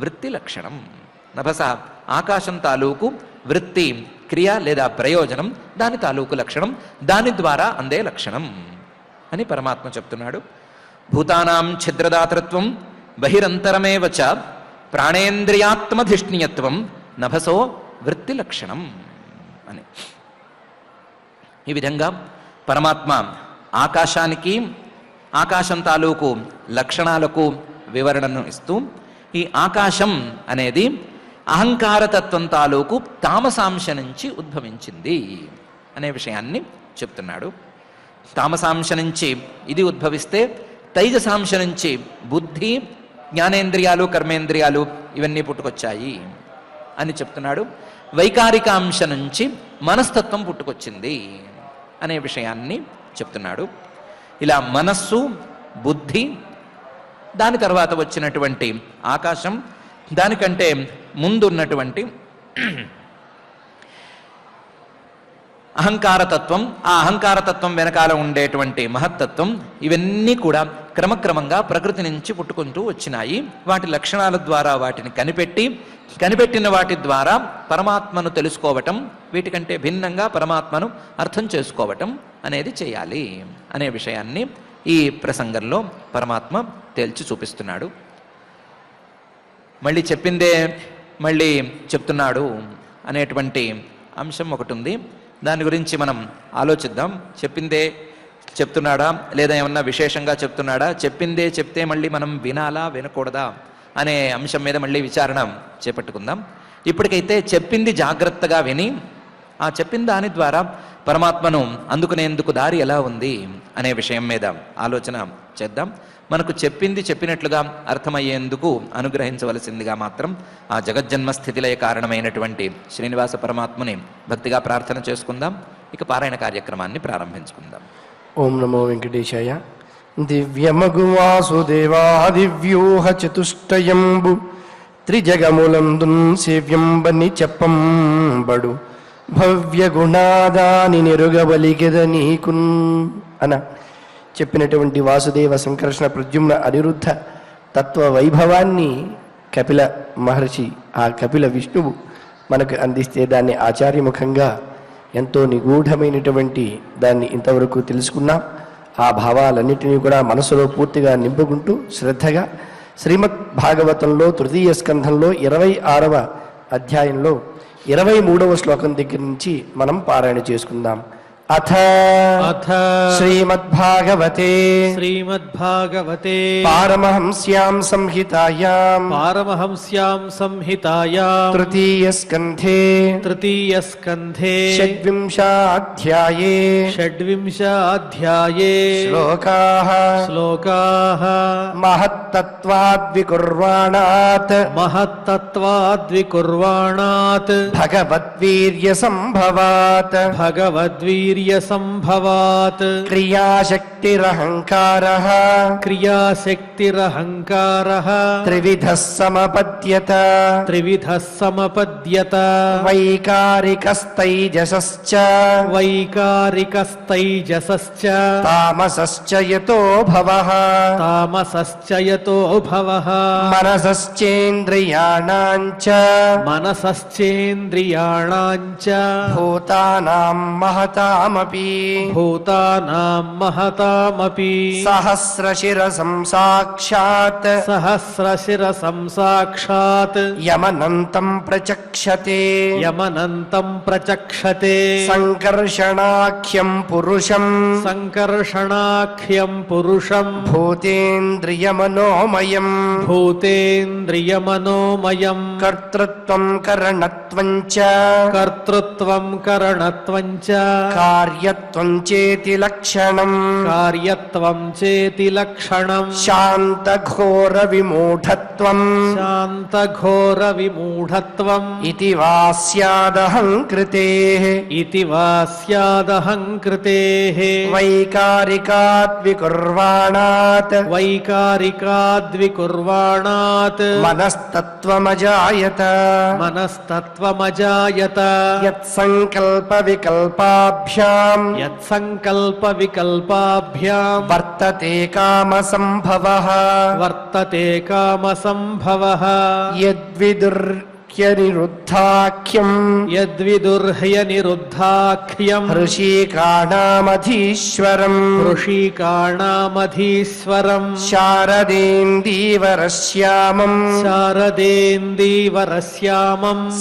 వృత్తి లక్షణం. నభస ఆకాశం తాలూకు వృత్తి, క్రియ లేదా ప్రయోజనం, దాని తాలూకు లక్షణం, దాని ద్వారా అందే లక్షణం అని పరమాత్మ చెప్తున్నాడు. భూతానాం ఛిద్రదాతృత్వం బహిరంతరమేవ చ ప్రాణేంద్రియాత్మధిష్ణీయత్వం నభసో వృత్తి లక్షణం అని. ఈ విధంగా పరమాత్మ ఆకాశానికి, ఆకాశం తాలూకు లక్షణాలకు వివరణను ఇస్తూ, ఈ ఆకాశం అనేది అహంకారతత్వం తాలూకు తామసాంశ నుంచి ఉద్భవించింది అనే విషయాన్ని చెప్తున్నాడు. తామసాంశ నుంచి ఇది ఉద్భవిస్తే తైజసాంశ నుంచి బుద్ధి, జ్ఞానేంద్రియాలు, కర్మేంద్రియాలు ఇవన్నీ పుట్టుకొచ్చాయి అని చెప్తున్నాడు. వైకారికాంశ నుంచి మనస్తత్వం పుట్టుకొచ్చింది అనే విషయాన్ని చెప్తున్నాడు. ఇలా మనస్సు, బుద్ధి, దాని తర్వాత వచ్చినటువంటి ఆకాశం, దానికంటే ముందున్నటువంటి అహంకారతత్వం, ఆ అహంకారతత్వం వెనకాల ఉండేటువంటి మహత్తత్వం, ఇవన్నీ కూడా క్రమక్రమంగా ప్రకృతి నుంచి పుట్టుకుంటూ వచ్చినాయి. వాటి లక్షణాల ద్వారా వాటిని కనిపెట్టిన వాటి ద్వారా పరమాత్మను తెలుసుకోవటం, వీటికంటే భిన్నంగా పరమాత్మను అర్థం చేసుకోవటం అనేది చేయాలి అనే విషయాన్ని ఈ ప్రసంగంలో పరమాత్మ తేల్చి చూపిస్తున్నాడు. మళ్ళీ చెప్పిందే మళ్ళీ చెప్తున్నాడు అనేటువంటి అంశం ఒకటి ఉంది. దాని గురించి మనం ఆలోచిద్దాం. చెప్పిందే చెప్తున్నాడా, లేదా ఏమన్నా విశేషంగా చెప్తున్నాడా, చెప్పిందే చెప్తే మళ్ళీ మనం వినాలా వినకూడదా అనే అంశం మీద మళ్ళీ విచారణ చేపట్టుకుందాం. ఇప్పటికైతే చెప్పింది జాగ్రత్తగా విని, ఆ చెప్పిన దాని ద్వారా పరమాత్మను అందుకునేందుకు దారి ఎలా ఉంది అనే విషయం మీద ఆలోచన చేద్దాం. మనకు చెప్పింది చెప్పినట్లుగా అర్థమయ్యేందుకు అనుగ్రహించవలసిందిగా మాత్రం ఆ జగజ్జన్మ స్థితిలయ కారణమైనటువంటి శ్రీనివాస పరమాత్మని భక్తిగా ప్రార్థన చేసుకుందాం. ఇక పారాయణ కార్యక్రమాన్ని ప్రారంభించుకుందాం. ఓం నమో వెంకటేశాయ. దివ్యమగు వాసుదేవా దివ్యూహ చతుష్టయంబు త్రిజగములందున్ సేవ్యంబని చెప్పంబడు భవ్య గుణాదాని నిరుగబలిగెద నీకున్ అన చెప్పినటువంటి వాసుదేవ సంకర్షణ ప్రద్యుమ్న అనిరుద్ధ తత్వ వైభవాన్ని కపిల మహర్షి, ఆ కపిల విష్ణువు మనకు అందిస్తే దాన్ని ఆచార్యముఖంగా ఎంతో నిగూఢమైనటువంటి దాన్ని ఇంతవరకు తెలుసుకున్నాం. ఆ భావాలన్నిటినీ కూడా మనసులో పూర్తిగా నింపుకుంటూ శ్రద్ధగా శ్రీమద్ భాగవతంలో తృతీయ స్కంధంలో 26వ అధ్యాయంలో 23వ శ్లోకం దగ్గర నుంచి మనం పారాయణ చేసుకుందాం. అథ శ్రీమద్భాగవతే పారమహంస్యాం సంహితాయాం తృతీయ స్కంధే షడ్వింశాధ్యాయే శ్లోకాః మహత్తత్వాద్వికుర్వాణాత్ భగవద్వీర్య సంభవాత్ క్రియాశక్తిరహంకారః త్రివిధః సమపద్యత వైకారికస్తైజసశ్చ తామసశ్చ యతో భవః మనసశ్చేంద్రియాణాంచ భూతానాం మహతామపి సహస్రశిరసం సాక్షాత్ యమనంతం ప్రచక్షతే సంకర్షణాఖ్యం పురుషం భూతేంద్రియమనోమయం కర్తృత్వం కరణత్వం చ కార్యత్వం చేతి లక్షణం కార్యత్వం చేతి లక్షణం శాంతఘోర విమూఢత్వం శాంతఘోర విమూఢత్వం ఇతి వా స్యాదహంకృతేః ఇతి వా స్యాదహంకృతేః వైకారికాత్ వికుర్వాణాత్ వైకారికాద్వికుర్వాణాత్ మనస్తత్వమజాయత మనస్తత్వమజాయత యత్సంకల్ప వికల్పాభ్యాం యత్సంకల్ప వికల్పాభ్యాం వర్తతే కామసంభవః వర్తతే కామసంభవః యద్విదుర్హ్యనిరుద్ధాఖ్యం యద్విదుర్హ్యనిరుద్ధాఖ్యం హృషీకాణామధీశ్వరం ఋషీకాణామధీశ్వరం శారదేందీవరశ్యామం శారదేందీవరశ్యామం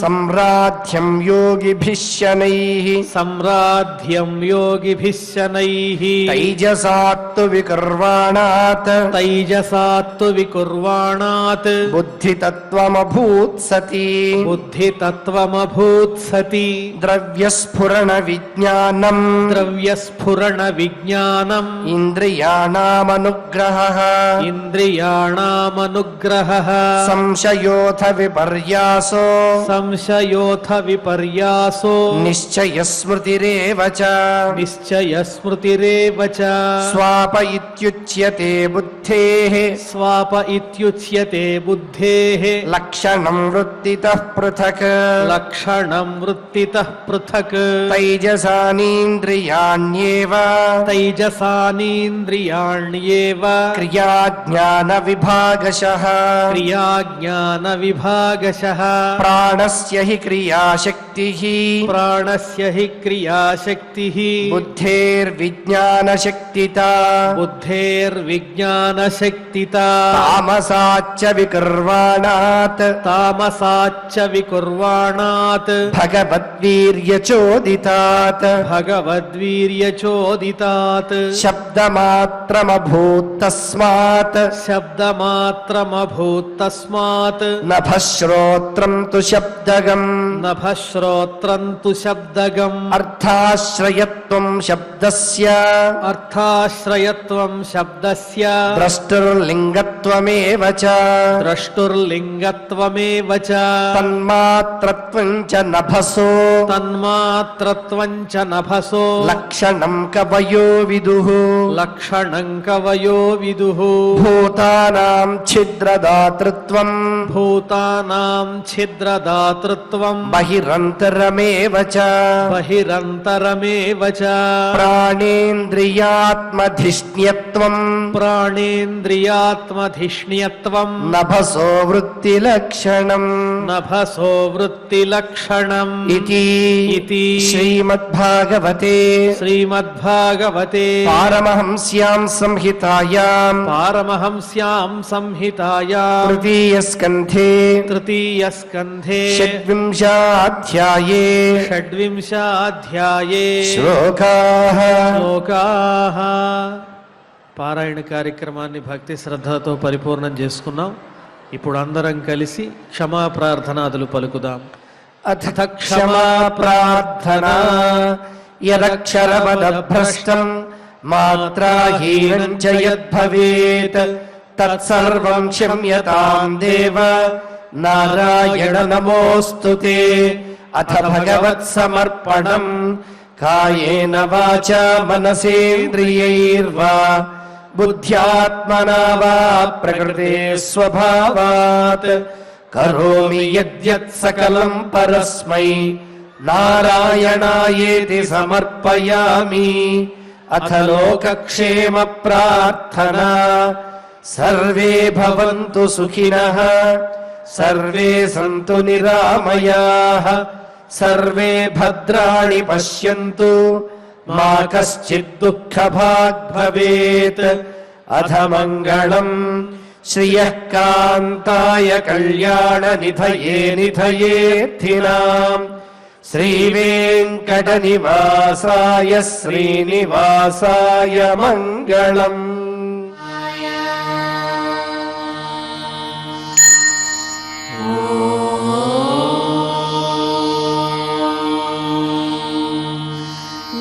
సంరాధ్యం యోగిభిः శనైః సంరాధ్యం యోగిభిः శనైః తైజసాత్తు వికుర్వాణాత్ తైజసాత్తు వికుర్వాణాత్ బుద్ధితత్వమభూత్సతి బుద్ధితత్వమభూత్సతి ద్రవ్యస్ఫురణ విజ్ఞానం ద్రవ్యస్ఫురణ విజ్ఞానం ఇంద్రియాణామనుగ్రహః ఇంద్రియాణామనుగ్రహః సంశయోథ విపర్యాసో సంశయోథ విపర్యాసో నిశ్చయస్మృతిరేవ చ నిశ్చయస్మృతిరేవ చ స్వాప ఇత్యుచ్యతే బుద్ధేః స్వాప ఇత్యుచ్యతే బుద్ధేః లక్షణం వృత్తితః పృథక్ లక్షణం వృత్తితః పృథక్ తైజసానీంద్రియాణ్యేవ తైజసానీంద్రియాణ్యేవ క్రియాజ్ఞాన విభాగశః క్రియాజ్ఞాన విభాగశః ప్రాణస్య హి క్రియాశక్తిః ప్రాణస్య హి క్రియాశక్తిః బుద్ధేర్విజ్ఞానశక్తితా బుద్ధేర్విజ్ఞానశక్తితా తామసాచ్చ వికుర్వాణాత్ తామసాచ్చ వికుర్వాణాత్ భగవద్వీర్యచోదితాత్ భగవద్వీర్యచోదితాత్ శబ్దమాత్రమభూత్తస్మాత్ శబ్దమాత్రమభూత్తస్మాత్ నభశ్రోత్రం తు శబ్దగం నభశ్రోత్రం తు శబ్దగం అర్థాశ్రయత్వం శబ్దస్య అర్థాశ్రయత్వం శబ్దస్య ద్రష్టుర్లింగత్వమేవ చ ద్రష్టుర్లింగత్వమేవ చ తన్మాత్రత్వం చ నభసో తన్మాత్రత్వం చ నభసో లక్షణం కవయో విదుః లక్షణం కవయో విదుః భూతానాం ఛిద్రదాతృత్వం భూతానాం ఛిద్రదాతృత్వం బహిరంతరమేవ చ బహిరంతరమేవ చ ప్రాణేంద్రియాత్మధిష్ణ్యత్వం ప్రాణేంద్రియాత్మధిష్ణ్యత్వం నభసో వృత్తిలక్షణం నభసో వృత్తిలక్షణం ఇతి ఇతి శ్రీమద్భాగవతే శ్రీమద్భాగవతే పారమహంస్యాం సంహితాయాం పారమహంస్యాం సంహితాయాం తృతీయస్కంధే తృతీయస్కంధే షడ్వింశాధ్యాయే షడ్వింశాధ్యాయే శ్లోకాః శ్లోకాః. పారాయణ కార్యక్రమాన్ని భక్తి శ్రద్ధతో పరిపూర్ణం చేసుకున్నాం. ఇప్పుడు అందరం కలిసి క్షమా ప్రార్థనాదులు పలుకుదాం. అథ క్షమా ప్రార్థనా యదక్షరపదభ్రష్టం మాత్రాహీనం చ యద్భవేత్ తత్సర్వం క్షమ్యతాం దేవ నారాయణ నమోస్తుతే. అథ భగవత్సమర్పణం కాయేన వాచా మనసేంద్రియైర్వా బుద్ధ్యాత్మనా వా ప్రకృతే స్వభావాత్ కరోమి యద్యత్ సకలం పరస్మై నారాయణాయేతి సమర్పయామి. అథ లోకక్షేమ ప్రార్థనా సర్వే భవంతు సుఖినః సర్వే సంతు నిరామయాః సర్వే భద్రాణి పశ్యంతు మా కశ్చిద్ దుఃఖభాగ్ భవేత్. అథ మంగళం శ్రియః కాంతాయ కళ్యాణ నిధయే నిధయేర్థినాం శ్రీవేంకటనివాసాయ శ్రీనివాసాయ మంగళం.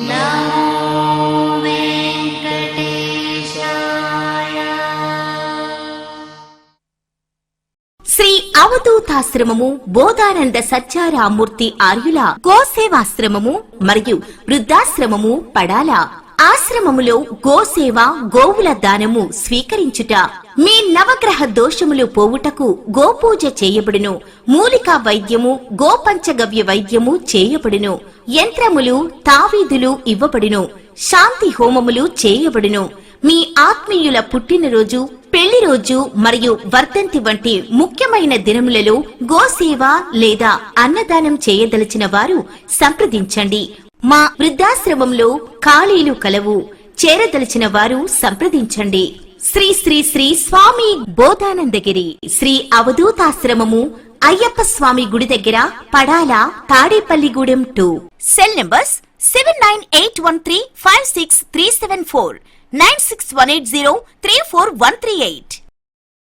Namo అవధూతాశ్రమము బోధానంద సత్యారామూర్తి ఆర్యుల గోసేవాశ్రమము మరియు వృద్ధాశ్రమము పడాల. ఆశ్రమములో గోసేవ గోవుల దానము స్వీకరించుట. మీ నవగ్రహ దోషములు పోవుటకు గోపూజ చేయబడును. మూలికా వైద్యము గోపంచగవ్య వైద్యము చేయబడును. యంత్రములు తావీదులు ఇవ్వబడును. శాంతి హోమములు చేయబడును. మీ ఆత్మీయుల పుట్టినరోజు, పెళ్లి రోజు మరియు వర్ధంతి వంటి ముఖ్యమైన దినములలో గోసేవ లేదా అన్నదానం చేయదలిచిన వారు సంప్రదించండి. మా వృద్ధాశ్రమంలో ఖాళీలు కలవు. చేరదలిచిన వారు సంప్రదించండి. శ్రీ శ్రీ శ్రీ స్వామి బోధానందగిరి శ్రీ అవధూతాశ్రమము అయ్యప్ప స్వామి గుడి దగ్గర పడాల, తాడేపల్లిగూడెం 2. Cell numbers 7981356374, 96180341138.